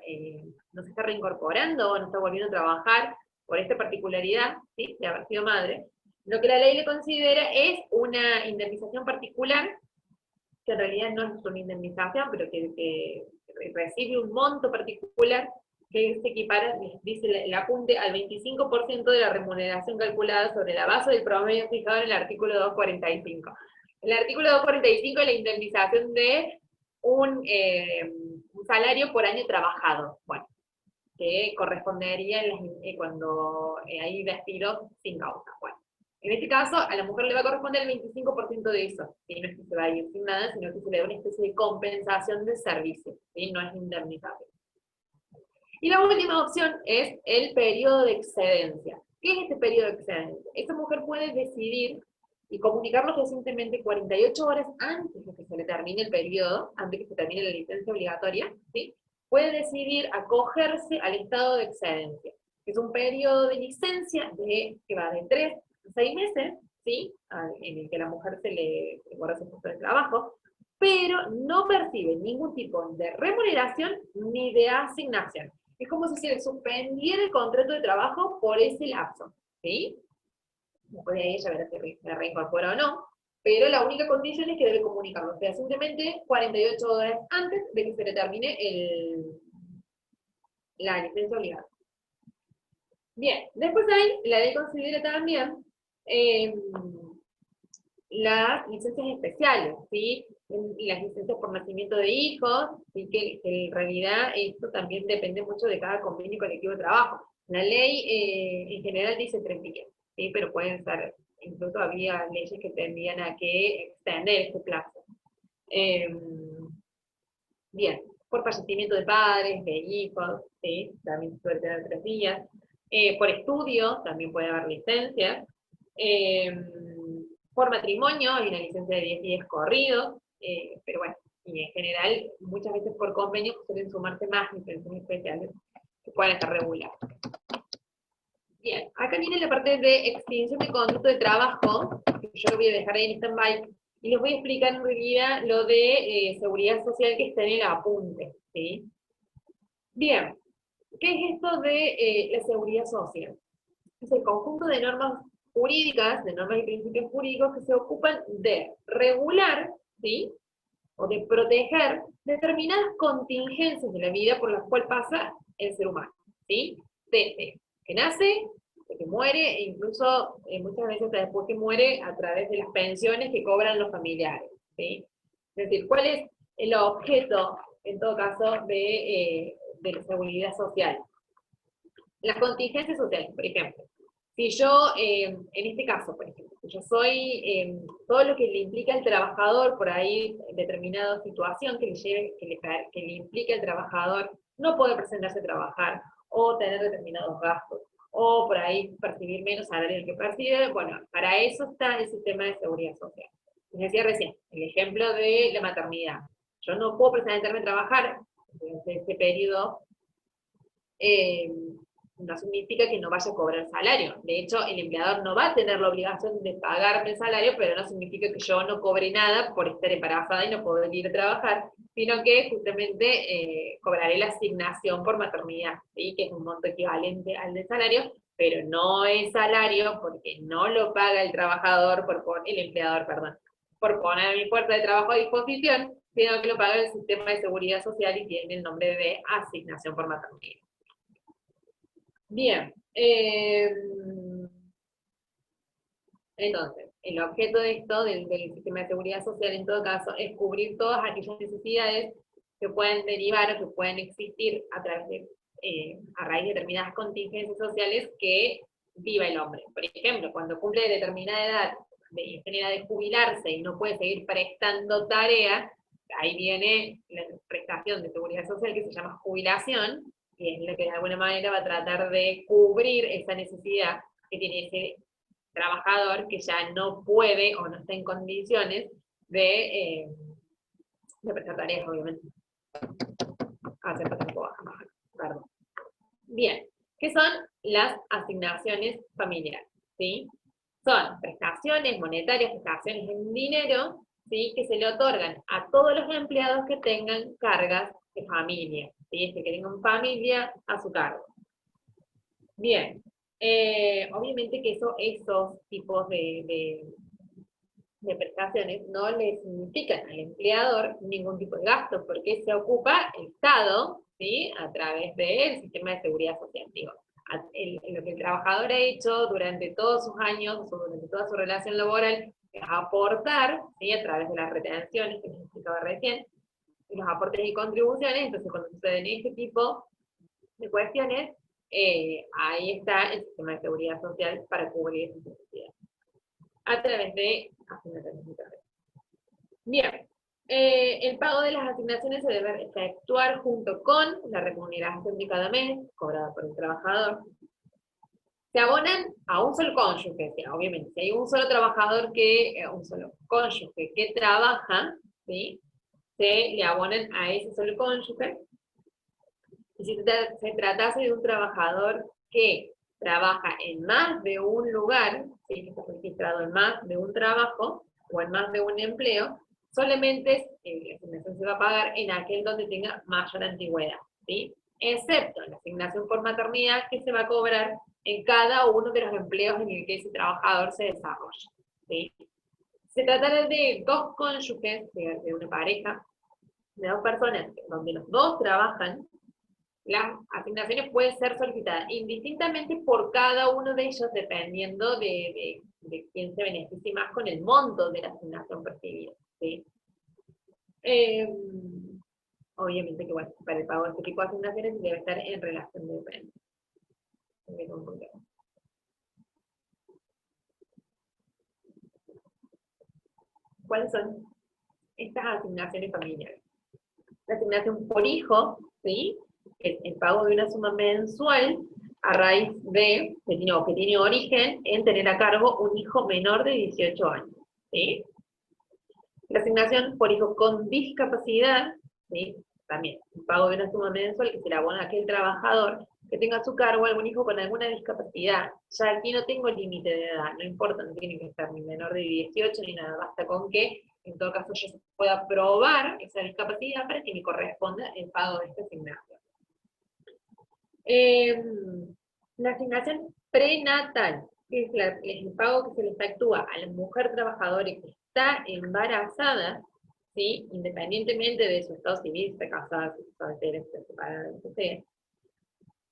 no se está reincorporando o no está volviendo a trabajar por esta particularidad, ¿sí?, de haber sido madre, lo que la ley le considera es una indemnización particular, que en realidad no es una indemnización, pero que recibe un monto particular que se equipara, dice el apunte, al 25% de la remuneración calculada sobre la base del promedio fijado en el artículo 245. El artículo 245 es la indemnización de un salario por año trabajado, bueno, que correspondería cuando hay despidos sin causa. Bueno, en este caso, a la mujer le va a corresponder el 25% de eso, ¿sí? No es que se va a ir sin nada, sino que se le da una especie de compensación de servicio, ¿sí? No es indemnización. Y la última opción es el periodo de excedencia. ¿Qué es este periodo de excedencia? Esta mujer puede decidir y comunicarlo recientemente 48 horas antes de que se le termine el periodo, antes de que se termine la licencia obligatoria, ¿sí? Puede decidir acogerse al estado de excedencia, que es un periodo de licencia que va de 3 a 6 meses, ¿sí?, en el que a la mujer se le guarda su puesto de trabajo, pero no percibe ningún tipo de remuneración ni de asignación. Es como si se le suspendiera el contrato de trabajo por ese lapso, ¿sí? Después de ahí ella verá si se reincorpora o no, pero la única condición es que debe comunicarlo fehacientemente 48 horas antes de que se le termine la licencia obligada. Bien, después ahí la ley considera también las licencias especiales, ¿sí? Y las licencias por nacimiento de hijos, ¿sí? Que en realidad esto también depende mucho de cada convenio colectivo de trabajo. La ley en general dice 3 días, ¿sí? Pero pueden ser, incluso había leyes que tendían a que extender este plazo. Bien, por fallecimiento de padres, de hijos, ¿sí? También puede tener 3 días. Por estudio, también puede haber licencias. Por matrimonio, hay una licencia de 10 días corridos, pero bueno, y en general, muchas veces por convenio suelen sumarse más licencias especiales que pueden estar reguladas. Bien, acá viene la parte de extinción de contrato de trabajo, que yo lo voy a dejar ahí en stand-by, y les voy a explicar en realidad lo de seguridad social que está en el apunte, ¿sí? Bien, ¿qué es esto de la seguridad social? Es el conjunto de normas jurídicas, de normas y principios jurídicos que se ocupan de regular, ¿sí?, o de proteger determinadas contingencias de la vida por las cuales pasa el ser humano, ¿sí? Desde que nace, de que muere, e incluso muchas veces hasta después que muere a través de las pensiones que cobran los familiares, ¿sí? Es decir, ¿cuál es el objeto, en todo caso, de la seguridad social? Las contingencias sociales, por ejemplo. Si yo, en este caso, por ejemplo, yo soy todo lo que le implica al trabajador, por ahí, determinada situación que le implica al trabajador no poder presentarse a trabajar, o tener determinados gastos, o por ahí percibir menos salario del que percibe, bueno, para eso está el sistema de seguridad social. Les decía recién, el ejemplo de la maternidad. Yo no puedo presentarme a trabajar desde ese periodo, no significa que no vaya a cobrar salario. De hecho, el empleador no va a tener la obligación de pagarme el salario, pero no significa que yo no cobre nada por estar embarazada y no poder ir a trabajar, sino que justamente cobraré la asignación por maternidad, ¿sí?, que es un monto equivalente al del salario, pero no es salario porque no lo paga el trabajador, el empleador, perdón, por poner mi fuerza de trabajo a disposición, sino que lo paga el sistema de seguridad social y tiene el nombre de asignación por maternidad. Bien, entonces, el objeto de esto, del sistema de seguridad social en todo caso, es cubrir todas aquellas necesidades que pueden derivar o que pueden existir a raíz de determinadas contingencias sociales que viva el hombre. Por ejemplo, cuando cumple determinada edad, de jubilarse y no puede seguir prestando tarea, ahí viene la prestación de seguridad social que se llama jubilación, que es la que de alguna manera va a tratar de cubrir esa necesidad que tiene ese trabajador que ya no puede o no está en condiciones de prestar tareas, obviamente. Hacer tiempo baja, perdón. Bien, ¿qué son las asignaciones familiares? ¿Sí? Son prestaciones monetarias, prestaciones en dinero, ¿sí? Que se le otorgan a todos los empleados que tengan cargas de familia, ¿sí? Que tengan familia a su cargo. Bien, obviamente que esos tipos de prestaciones no le significan al empleador ningún tipo de gasto, porque se ocupa el Estado, ¿sí? A través del sistema de seguridad social. Lo que el trabajador ha hecho durante todos sus años, durante toda su relación laboral, es aportar, ¿sí? A través de las retenciones que les explicaba recién, los aportes y contribuciones. Entonces cuando suceden este tipo de cuestiones, ahí está el sistema de seguridad social para cubrir esas necesidades, a través de asignaciones de carrera. Bien, el pago de las asignaciones se debe efectuar junto con la remuneración de cada mes, cobrada por el trabajador. Se abonan a un solo cónyuge, o sea, obviamente, si hay un solo trabajador un solo cónyuge que trabaja, ¿sí? Se le abonan a ese solo cónyuge. Y si se tratase de un trabajador que trabaja en más de un lugar, ¿sí? Que está registrado en más de un trabajo o en más de un empleo, solamente la asignación se va a pagar en aquel donde tenga mayor antigüedad, ¿sí? Excepto la asignación por maternidad que se va a cobrar en cada uno de los empleos en el que ese trabajador se desarrolla, ¿sí? Se trata de dos cónyuges, de una pareja, de dos personas, donde los dos trabajan. Las asignaciones pueden ser solicitadas indistintamente por cada uno de ellos, dependiendo de quién se beneficie más con el monto de la asignación percibida, ¿sí? Obviamente que, bueno, para el pago de este tipo de asignaciones debe estar en relación de dependencia. ¿Cuáles son estas asignaciones familiares? La asignación por hijo, ¿sí? Es el pago de una suma mensual a raíz de, que tiene origen en tener a cargo un hijo menor de 18 años, ¿sí? La asignación por hijo con discapacidad, ¿sí? También, el pago de una suma mensual que se le abona a aquel trabajador que tenga a su cargo algún hijo con alguna discapacidad. Ya aquí no tengo límite de edad, no importa, no tiene que estar ni menor de 18 ni nada, basta con que en todo caso yo pueda probar esa discapacidad para que me corresponda el pago de esta asignación. La asignación prenatal, que es el pago que se le efectúa a la mujer trabajadora que está embarazada, ¿sí? Independientemente de su estado civil, si está casada, si está soltera, si está separada, lo que sea,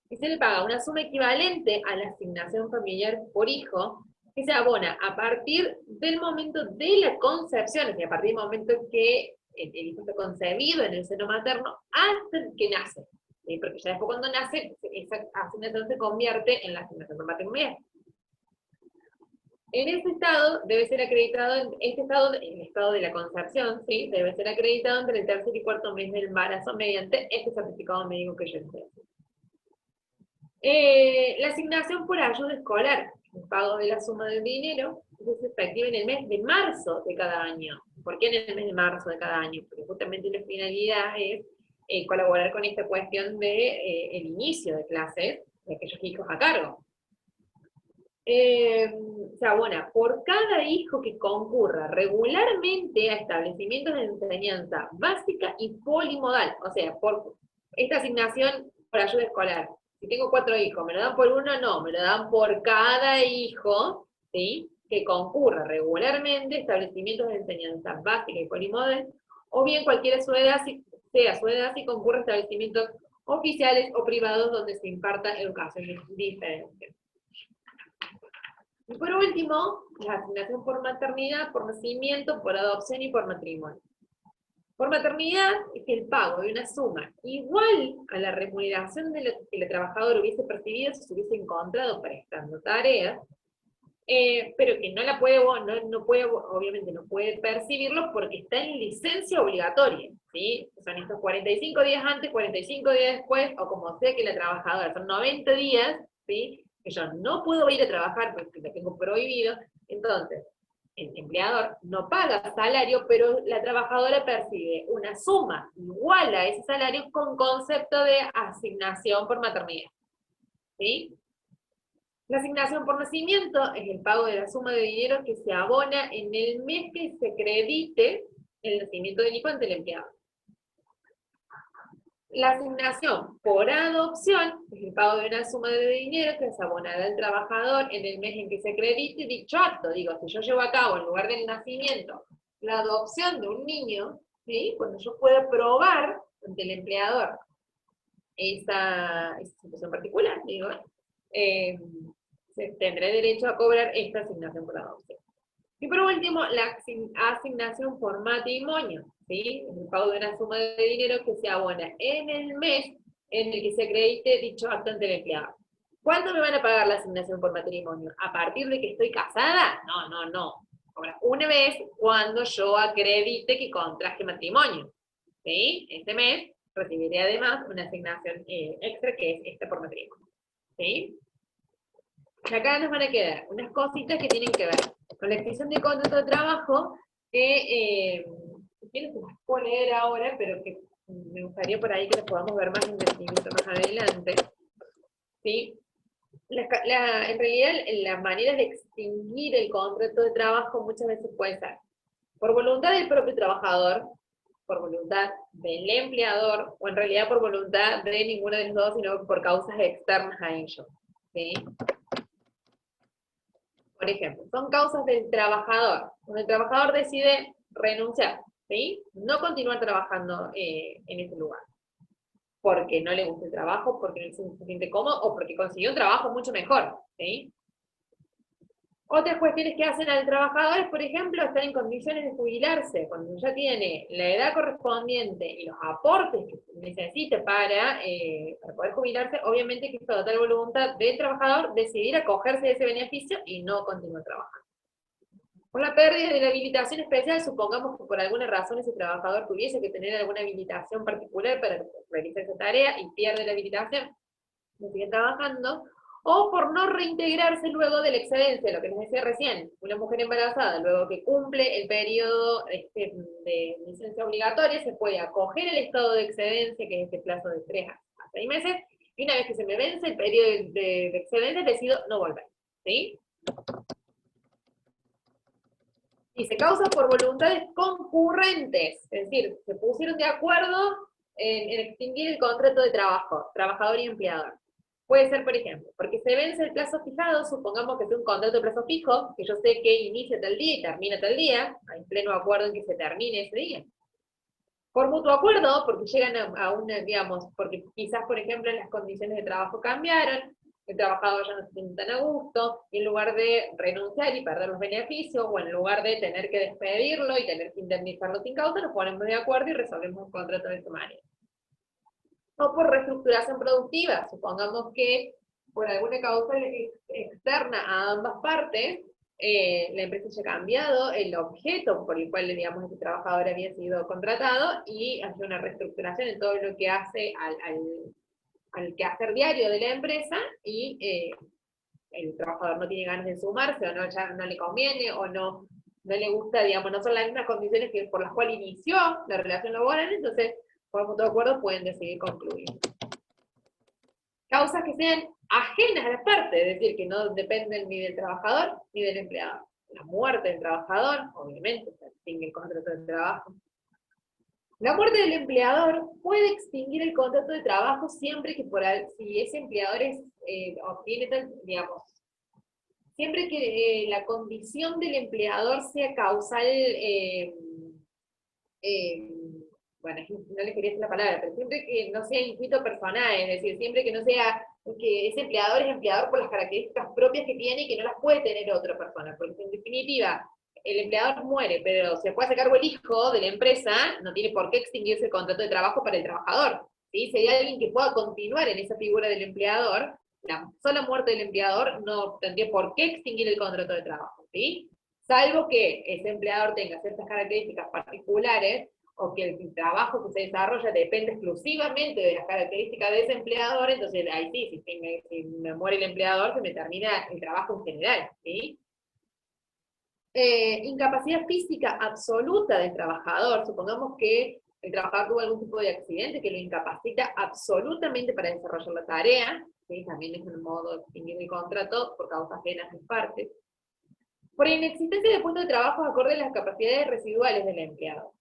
y se le paga una suma equivalente a la asignación familiar por hijo, que se abona a partir del momento de la concepción, es decir, a partir del momento que el hijo está concebido en el seno materno, hasta que nace. ¿Sí? Porque ya después cuando nace, esa asignación se convierte en la asignación por maternidad. En ese estado debe ser acreditado, el estado de la concepción, ¿sí? Debe ser acreditado entre el tercer y cuarto mes del embarazo mediante este certificado médico que yo enseño. La asignación por ayuda escolar, el pago de la suma del dinero, es efectiva en el mes de marzo de cada año. ¿Por qué en el mes de marzo de cada año? Porque justamente la finalidad es colaborar con esta cuestión de el inicio de clases de aquellos hijos a cargo. Se abona por cada hijo que concurra regularmente a establecimientos de enseñanza básica y polimodal. O sea, por esta asignación por ayuda escolar. Si tengo 4 hijos, ¿me lo dan por uno? No, me lo dan por cada hijo, ¿sí? Que concurra regularmente a establecimientos de enseñanza básica y polimodal, o bien cualquiera su edad, sea su edad, si concurre a establecimientos oficiales o privados donde se imparta educación diferente. Y por último, la asignación por maternidad, por nacimiento, por adopción y por matrimonio. Por maternidad es el pago de una suma igual a la remuneración de lo que el trabajador hubiese percibido si se hubiese encontrado prestando tareas, pero que no la puede, obviamente no puede percibirlo porque está en licencia obligatoria, ¿sí? Son estos 45 días antes, 45 días después, o como sea que la trabajadora, son 90 días, ¿sí? Que yo no puedo ir a trabajar porque lo tengo prohibido. Entonces, el empleador no paga salario, pero la trabajadora percibe una suma igual a ese salario con concepto de asignación por maternidad. ¿Sí? La asignación por nacimiento es el pago de la suma de dinero que se abona en el mes que se acredite el nacimiento del hijo ante el empleado. La asignación por adopción es el pago de una suma de dinero que se abonará al trabajador en el mes en que se acredite dicho acto. Digo, si yo llevo a cabo en lugar del nacimiento la adopción de un niño, ¿sí? Cuando yo pueda probar ante el empleador esa situación particular, digo, tendré derecho a cobrar esta asignación por adopción. Y por último, la asignación por matrimonio, ¿sí? El pago de una suma de dinero que se abona en el mes en el que se acredite dicho acto ante el empleado. ¿Cuándo me van a pagar la asignación por matrimonio? ¿A partir de que estoy casada? No, no, no. Ahora, una vez cuando yo acredite que contraje matrimonio, ¿sí? Este mes recibiré además una asignación extra que es esta por matrimonio, ¿sí? Y acá nos van a quedar unas cositas que tienen que ver con la extinción de contrato de trabajo, que si las puedo leer ahora, pero que me gustaría por ahí que las podamos ver más en detenimiento más adelante. ¿Sí? En realidad, las maneras de extinguir el contrato de trabajo muchas veces puede ser por voluntad del propio trabajador, por voluntad del empleador, o en realidad por voluntad de ninguno de los dos, sino por causas externas a ellos. ¿Sí? Por ejemplo, son causas del trabajador. Cuando el trabajador decide renunciar, ¿sí? No continuar trabajando en ese lugar. Porque no le gusta el trabajo, porque no se siente cómodo, o porque consiguió un trabajo mucho mejor, ¿sí? Otras cuestiones que hacen al trabajador es, por ejemplo, estar en condiciones de jubilarse, cuando ya tiene la edad correspondiente y los aportes que necesita para poder jubilarse, obviamente que es total voluntad del trabajador decidir acogerse de ese beneficio y no continuar trabajando. Por la pérdida de la habilitación especial, supongamos que por alguna razón ese trabajador tuviese que tener alguna habilitación particular para realizar esa tarea y pierde la habilitación, no sigue trabajando, o por no reintegrarse luego de la excedencia, lo que les decía recién, una mujer embarazada, luego que cumple el periodo de licencia obligatoria, se puede acoger el estado de excedencia, que es este plazo de 3 a 6 meses, y una vez que se me vence el periodo de excedencia, decido no volver, ¿sí? Y se causa por voluntades concurrentes, es decir, se pusieron de acuerdo en extinguir el contrato de trabajo, trabajador y empleador. Puede ser, por ejemplo, porque se vence el plazo fijado, supongamos que es un contrato de plazo fijo, que yo sé que inicia tal día y termina tal día, hay pleno acuerdo en que se termine ese día. Por mutuo acuerdo, porque llegan a una, digamos, porque quizás, por ejemplo, las condiciones de trabajo cambiaron, el trabajador ya no se siente tan a gusto, y en lugar de renunciar y perder los beneficios, o en lugar de tener que despedirlo y tener que indemnizarlo sin causa, nos ponemos de acuerdo y resolvemos el contrato de esa manera. O por reestructuración productiva, supongamos que por alguna causa externa a ambas partes, la empresa haya cambiado el objeto por el cual, digamos, este trabajador había sido contratado y hace una reestructuración en todo lo que hace al quehacer diario de la empresa y el trabajador no tiene ganas de sumarse o no, ya no le conviene o no le gusta, digamos, no son las mismas condiciones que por las cuales inició la relación laboral, entonces por mutuo acuerdo pueden decidir concluir. Causas que sean ajenas a las partes, es decir, que no dependen ni del trabajador ni del empleado. La muerte del trabajador, obviamente, se extingue el contrato de trabajo. La muerte del empleador puede extinguir el contrato de trabajo siempre que si ese empleador obtiene, digamos, siempre que la condición del empleador sea causal, bueno, no le quería decir la palabra, pero siempre que no sea instinto personal, es decir, siempre que no sea que ese empleador es empleador por las características propias que tiene y que no las puede tener otra persona, porque en definitiva, el empleador muere, pero se puede hacer cargo el hijo de la empresa, no tiene por qué extinguirse el contrato de trabajo para el trabajador, ¿sí? Si hay alguien que pueda continuar en esa figura del empleador, la sola muerte del empleador no tendría por qué extinguir el contrato de trabajo, ¿sí? Salvo que ese empleador tenga ciertas características particulares o que el trabajo que se desarrolla depende exclusivamente de las características de ese empleador, entonces ahí sí, si me muere el empleador, se me termina el trabajo en general, ¿sí? Incapacidad física absoluta del trabajador. Supongamos que el trabajador tuvo algún tipo de accidente que lo incapacita absolutamente para desarrollar la tarea, ¿sí? También es un modo de extinguir el contrato por causas ajenas en parte. Por inexistencia de puesto de trabajo acorde a las capacidades residuales del empleado.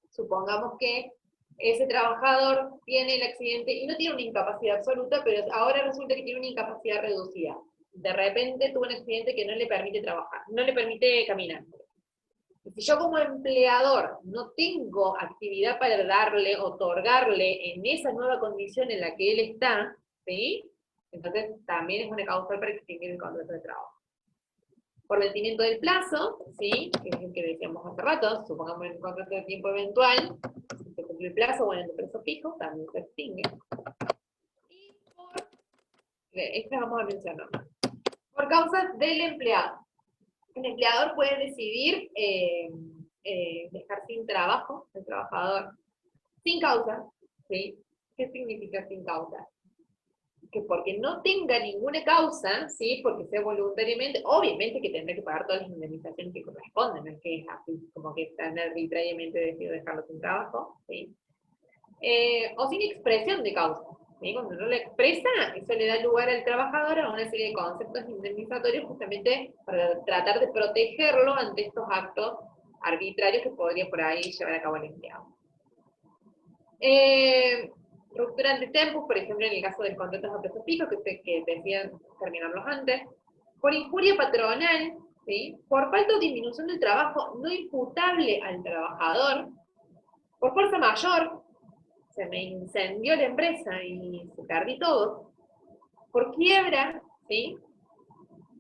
Supongamos que ese trabajador tiene el accidente y no tiene una incapacidad absoluta, pero ahora resulta que tiene una incapacidad reducida. De repente tuvo un accidente que no le permite trabajar, no le permite caminar. Y si yo como empleador no tengo actividad para darle, otorgarle en esa nueva condición en la que él está, ¿sí? Entonces también es una causa para extinguir el contrato de trabajo. Por vencimiento del plazo, ¿sí? Que es el que decíamos hace rato, supongamos en un contrato de tiempo eventual, si se cumple el plazo, bueno, en el plazo fijo, también se extingue. Y por, estas vamos a mencionar. Por causas del empleado. El empleador puede decidir dejar sin trabajo al trabajador sin causa, ¿sí? ¿Qué significa sin causa? Que porque no tenga ninguna causa, ¿sí? Porque sea voluntariamente, obviamente que tendrá que pagar todas las indemnizaciones que corresponden, no es que es así, como que están arbitrariamente decidido dejarlo sin trabajo, ¿sí? O sin expresión de causa, ¿sí? Cuando no lo expresa, eso le da lugar al trabajador a una serie de conceptos indemnizatorios justamente para tratar de protegerlo ante estos actos arbitrarios que podría por ahí llevar a cabo el empleado. Ruptura ante tempus, por ejemplo, en el caso de los contratos a plazo fijo, que decían terminarlos antes. Por injuria patronal, ¿sí? Por falta o disminución del trabajo no imputable al trabajador. Por fuerza mayor, se me incendió la empresa y se perdí todo. Por quiebra, ¿sí?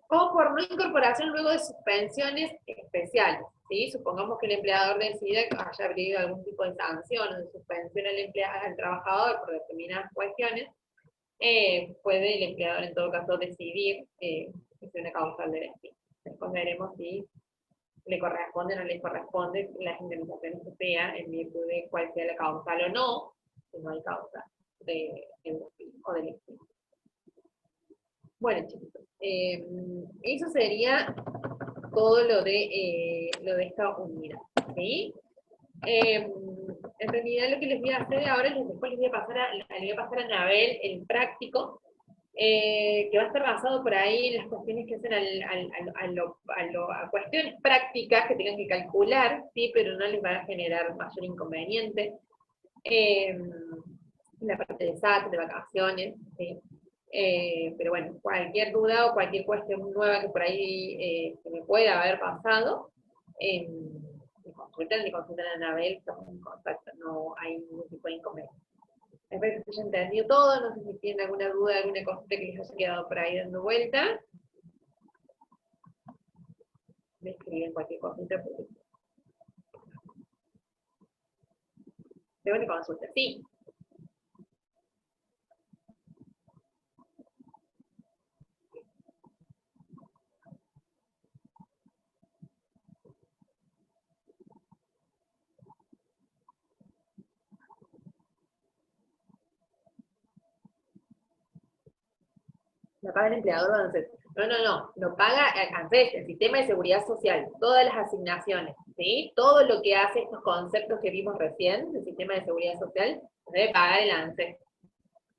O por no incorporación luego de suspensiones especiales, ¿sí? Supongamos que el empleador decide que haya habido algún tipo de sanción o de suspensión al trabajador por determinadas cuestiones, puede el empleador en todo caso decidir que es una causal de despido. Después veremos si le corresponde o no le corresponde las indemnizaciones que sea en virtud de cuál sea la causal o no, si no hay causa de despido o del despido. Bueno, chicos, eso sería todo lo de esta unidad, ¿sí? En realidad lo que les voy a hacer ahora es después les voy a pasar a Anabel el práctico, que va a estar basado por ahí en las cuestiones que hacen a cuestiones prácticas que tengan que calcular, ¿sí? Pero no les va a generar mayor inconveniente. La parte de SAT, de vacaciones, ¿sí? Pero bueno, cualquier duda o cualquier cuestión nueva que por ahí se me pueda haber pasado, me consultan a Anabel, estamos en contacto, no hay ningún tipo de inconveniente. Espero que se haya entendido todo, no sé si tienen alguna duda, alguna cosita que les haya quedado por ahí dando vuelta. Me escriben cualquier cosita porque tengo que consulta. Sí. Lo paga el empleador ANSES. No, lo paga ANSES, el sistema de seguridad social, todas las asignaciones, ¿sí? Todo lo que hace estos conceptos que vimos recién, el sistema de seguridad social, debe pagar el ANSES.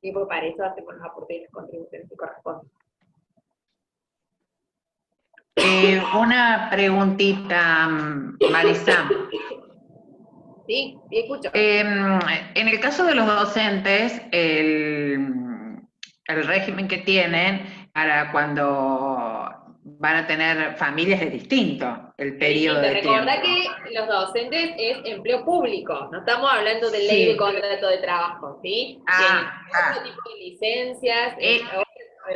Y pues para eso hacemos los aportes y las contribuciones que corresponden. Una preguntita, Marisa. Sí, escucho. En el caso de los docentes, el régimen que tienen para cuando van a tener familias es distinto, el periodo de tiempo. Recordá que los docentes es empleo público, no estamos hablando de ley de contrato de trabajo, ¿sí? Tienen otro tipo de licencias, es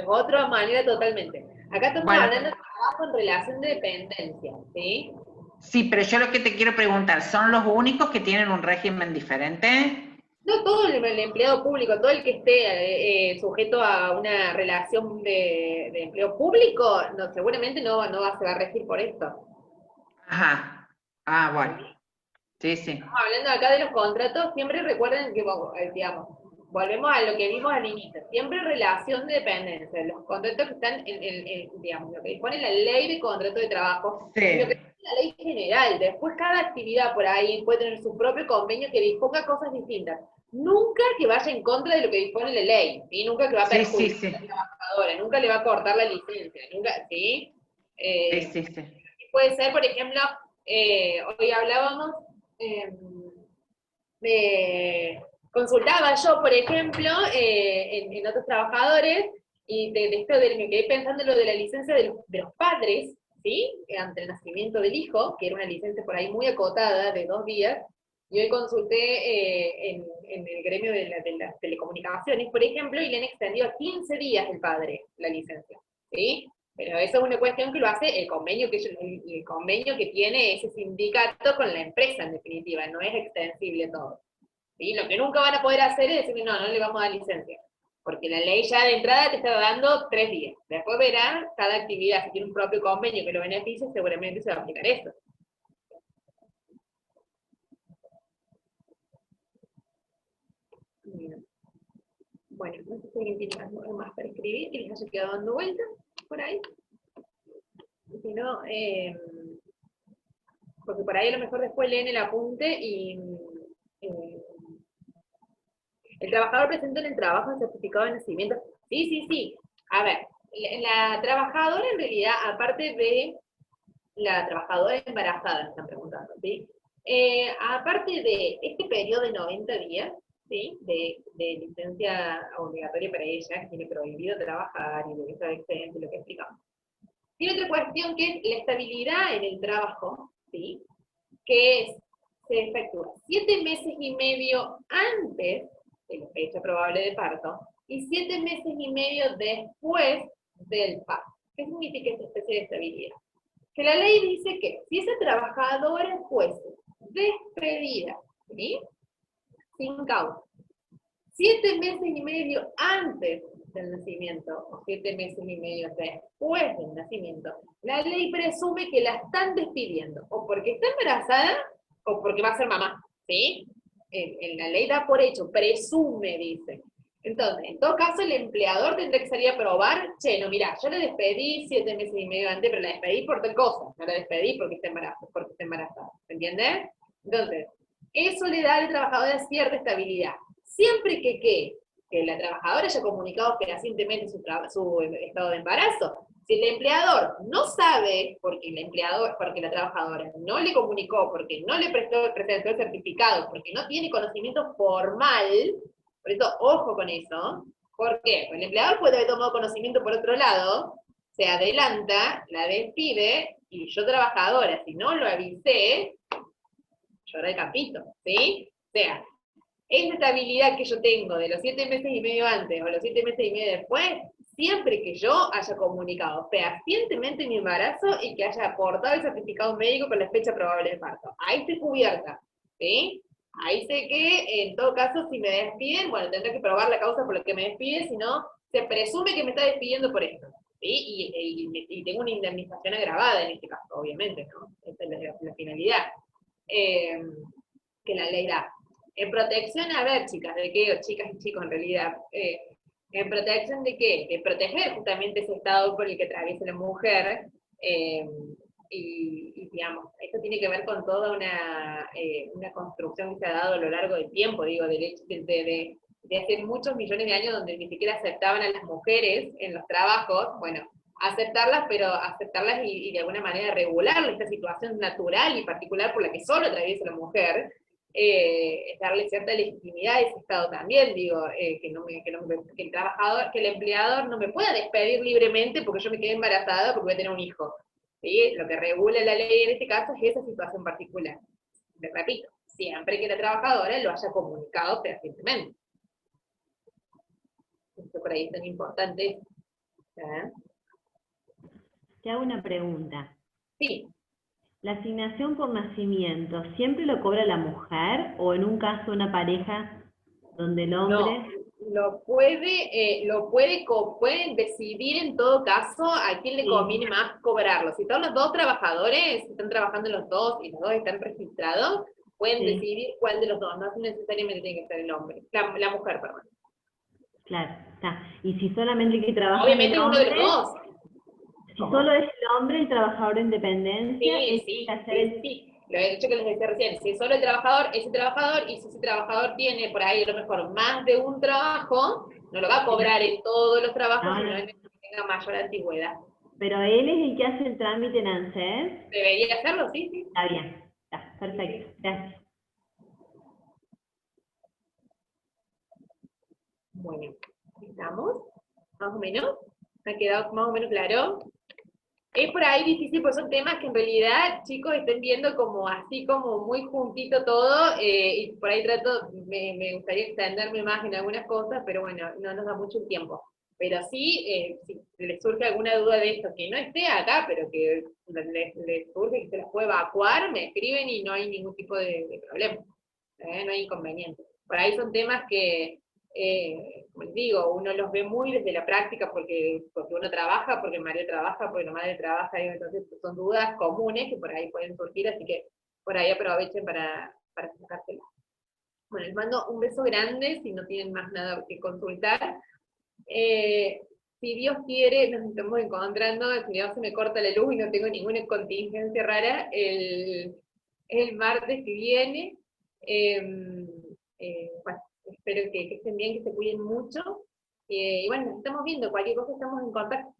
otra manera totalmente. Acá estamos hablando de trabajo en relación de dependencia, ¿sí? Sí, pero yo lo que te quiero preguntar, ¿son los únicos que tienen un régimen diferente? No todo el empleado público, todo el que esté sujeto a una relación de empleo público, no, seguramente no se va a regir por esto. Ajá. Ah, bueno. Sí, sí. Estamos hablando acá de los contratos, siempre recuerden que, digamos, volvemos a lo que vimos al inicio, siempre relación de dependencia, los contratos que están digamos, lo que dispone la ley de contrato de trabajo, sí. lo que la ley general. Después cada actividad por ahí puede tener su propio convenio que disponga cosas distintas. Nunca que vaya en contra de lo que dispone la ley, ¿sí? Nunca que va a Sí, sí, perjudicar sí. a la trabajadora, nunca le va a cortar la licencia, nunca, ¿sí? Sí, sí, sí. Puede ser, por ejemplo, hoy hablábamos consultaba yo, por ejemplo, en otros trabajadores, y de esto me quedé pensando en lo de la licencia de los padres, ¿sí? Ante el nacimiento del hijo, que era una licencia por ahí muy acotada de 2 días, y hoy consulté en el gremio de las telecomunicaciones, por ejemplo, y le han extendido a 15 días el padre la licencia, ¿sí? Pero eso es una cuestión que lo hace el convenio el convenio que tiene ese sindicato con la empresa, en definitiva, no es extensible todo. ¿Sí? Lo que nunca van a poder hacer es decirle, no, no le vamos a dar licencia. Porque la ley ya de entrada te está dando 3 días. Después verán cada actividad, si tiene un propio convenio que lo beneficie, seguramente se va a aplicar eso. Bueno, no sé si alguien tiene algo más para escribir, que les haya quedado dando vueltas por ahí. Si no, porque por ahí a lo mejor después leen el apunte y el trabajador presenta en el trabajo un certificado de nacimiento. Sí, sí, sí. A ver, la trabajadora en realidad, aparte de la trabajadora embarazada, me están preguntando, ¿sí? Aparte de este periodo de 90 días, ¿sí? De licencia obligatoria para ella, que tiene prohibido trabajar y de que está excelente, lo que explicamos. Tiene otra cuestión que es la estabilidad en el trabajo, ¿sí? Que se efectúa 7 meses y medio antes de la fecha probable de parto y 7 meses y medio después del parto. ¿Qué significa esta especie de estabilidad? Que la ley dice que si esa trabajadora fuese despedida, ¿sí? Sin causa, 7 meses y medio antes del nacimiento o 7 meses y medio después del nacimiento, la ley presume que la están despidiendo o porque está embarazada o porque va a ser mamá, ¿sí? En la ley da por hecho, presume, dice. Entonces, en todo caso, el empleador tendrá que salir a probar, che, no, mira, yo la despedí 7 meses y medio antes, pero la despedí por tal cosa, no la despedí porque está embarazada, ¿se entiende? Entonces, eso le da al trabajador cierta estabilidad. Siempre que la trabajadora haya comunicado fehacientemente su estado de embarazo. Si el empleador no sabe, porque la trabajadora no le comunicó, porque no le presentó el certificado, porque no tiene conocimiento formal, por eso, ojo con eso. ¿Por qué? Porque el empleador puede haber tomado conocimiento por otro lado, se adelanta, la despide, y yo trabajadora, si no lo avisé, lloré el capito, ¿sí? O sea, esa estabilidad que yo tengo de los 7 meses y medio antes o los 7 meses y medio después, siempre que yo haya comunicado fehacientemente mi embarazo y que haya aportado el certificado médico con la fecha probable de parto. Ahí estoy cubierta, ¿sí? Ahí sé que, en todo caso, si me despiden, bueno, tendré que probar la causa por la que me despiden, si no, se presume que me está despidiendo por esto, ¿sí? Y tengo una indemnización agravada en este caso, obviamente, ¿no? Esa es la finalidad que la ley da. En protección, a ver, chicas, ¿de qué? O chicas y chicos, en realidad. ¿En protección de qué? De proteger justamente ese estado por el que atraviesa la mujer. Y, digamos, esto tiene que ver con toda una construcción que se ha dado a lo largo del tiempo, digo, de hace muchos millones de años donde ni siquiera aceptaban a las mujeres en los trabajos, bueno, aceptarlas, pero aceptarlas y de alguna manera regular esta situación natural y particular por la que solo atraviesa la mujer, darle cierta legitimidad a ese Estado también, digo, que el trabajador, que el empleador no me pueda despedir libremente porque yo me quedé embarazada porque voy a tener un hijo. ¿Sí? Lo que regula la ley en este caso es esa situación particular. Les repito, siempre que la trabajadora lo haya comunicado fehacientemente. Esto por ahí es tan importante. ¿Eh? Te hago una pregunta. Sí. ¿La asignación por nacimiento siempre lo cobra la mujer o en un caso una pareja donde el hombre... No, pueden decidir en todo caso a quién le conviene más cobrarlo. Si todos los dos trabajadores están trabajando los dos y los dos están registrados, pueden decidir cuál de los dos, no necesariamente tiene que ser el hombre, la mujer, perdón. Claro, está. Y si solamente hay que trabajar obviamente el hombre, uno de los dos. Si solo es el hombre, el trabajador de independencia, Sí, él sí, tiene que hacer sí, sí. Lo he dicho que les decía recién, si es solo el trabajador, ese trabajador, y si ese trabajador tiene por ahí a lo mejor más de un trabajo, no lo va a cobrar en todos los trabajos, No, sino no. en el que tenga mayor antigüedad. Pero él es el que hace el trámite en ANSES. Debería hacerlo, sí, sí. Está bien, está, perfecto, gracias. Bueno, ¿estamos? Más o menos. ¿Ha quedado más o menos claro? Es por ahí difícil, pues son temas que en realidad, chicos, estén viendo como así, como muy juntito todo, y por ahí me gustaría extenderme más en algunas cosas, pero bueno, no nos da mucho el tiempo. Pero sí, si les surge alguna duda de esto, que no esté acá, pero que les surge que se las puede evacuar, me escriben y no hay ningún tipo de problema, no hay inconveniente. Por ahí son temas que, como les digo, uno los ve muy desde la práctica porque uno trabaja, porque el marido trabaja, porque la madre trabaja, y entonces son dudas comunes que por ahí pueden surgir, así que por ahí aprovechen para sacárselas. Bueno, les mando un beso grande, si no tienen más nada que consultar. Si Dios quiere, nos estamos encontrando, si no se me corta la luz y no tengo ninguna contingencia rara, el martes que viene. Bueno, espero que estén bien, que se cuiden mucho. Y bueno, nos estamos viendo, cualquier cosa estamos en contacto.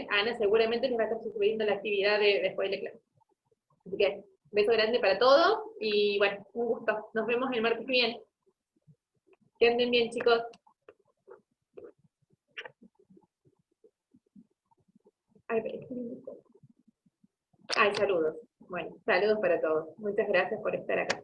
Ana seguramente les va a estar subiendo la actividad después de la clase. Así que, beso grande para todos y bueno, un gusto. Nos vemos el martes que viene. Que anden bien, chicos. Ay, saludos. Bueno, saludos para todos. Muchas gracias por estar acá.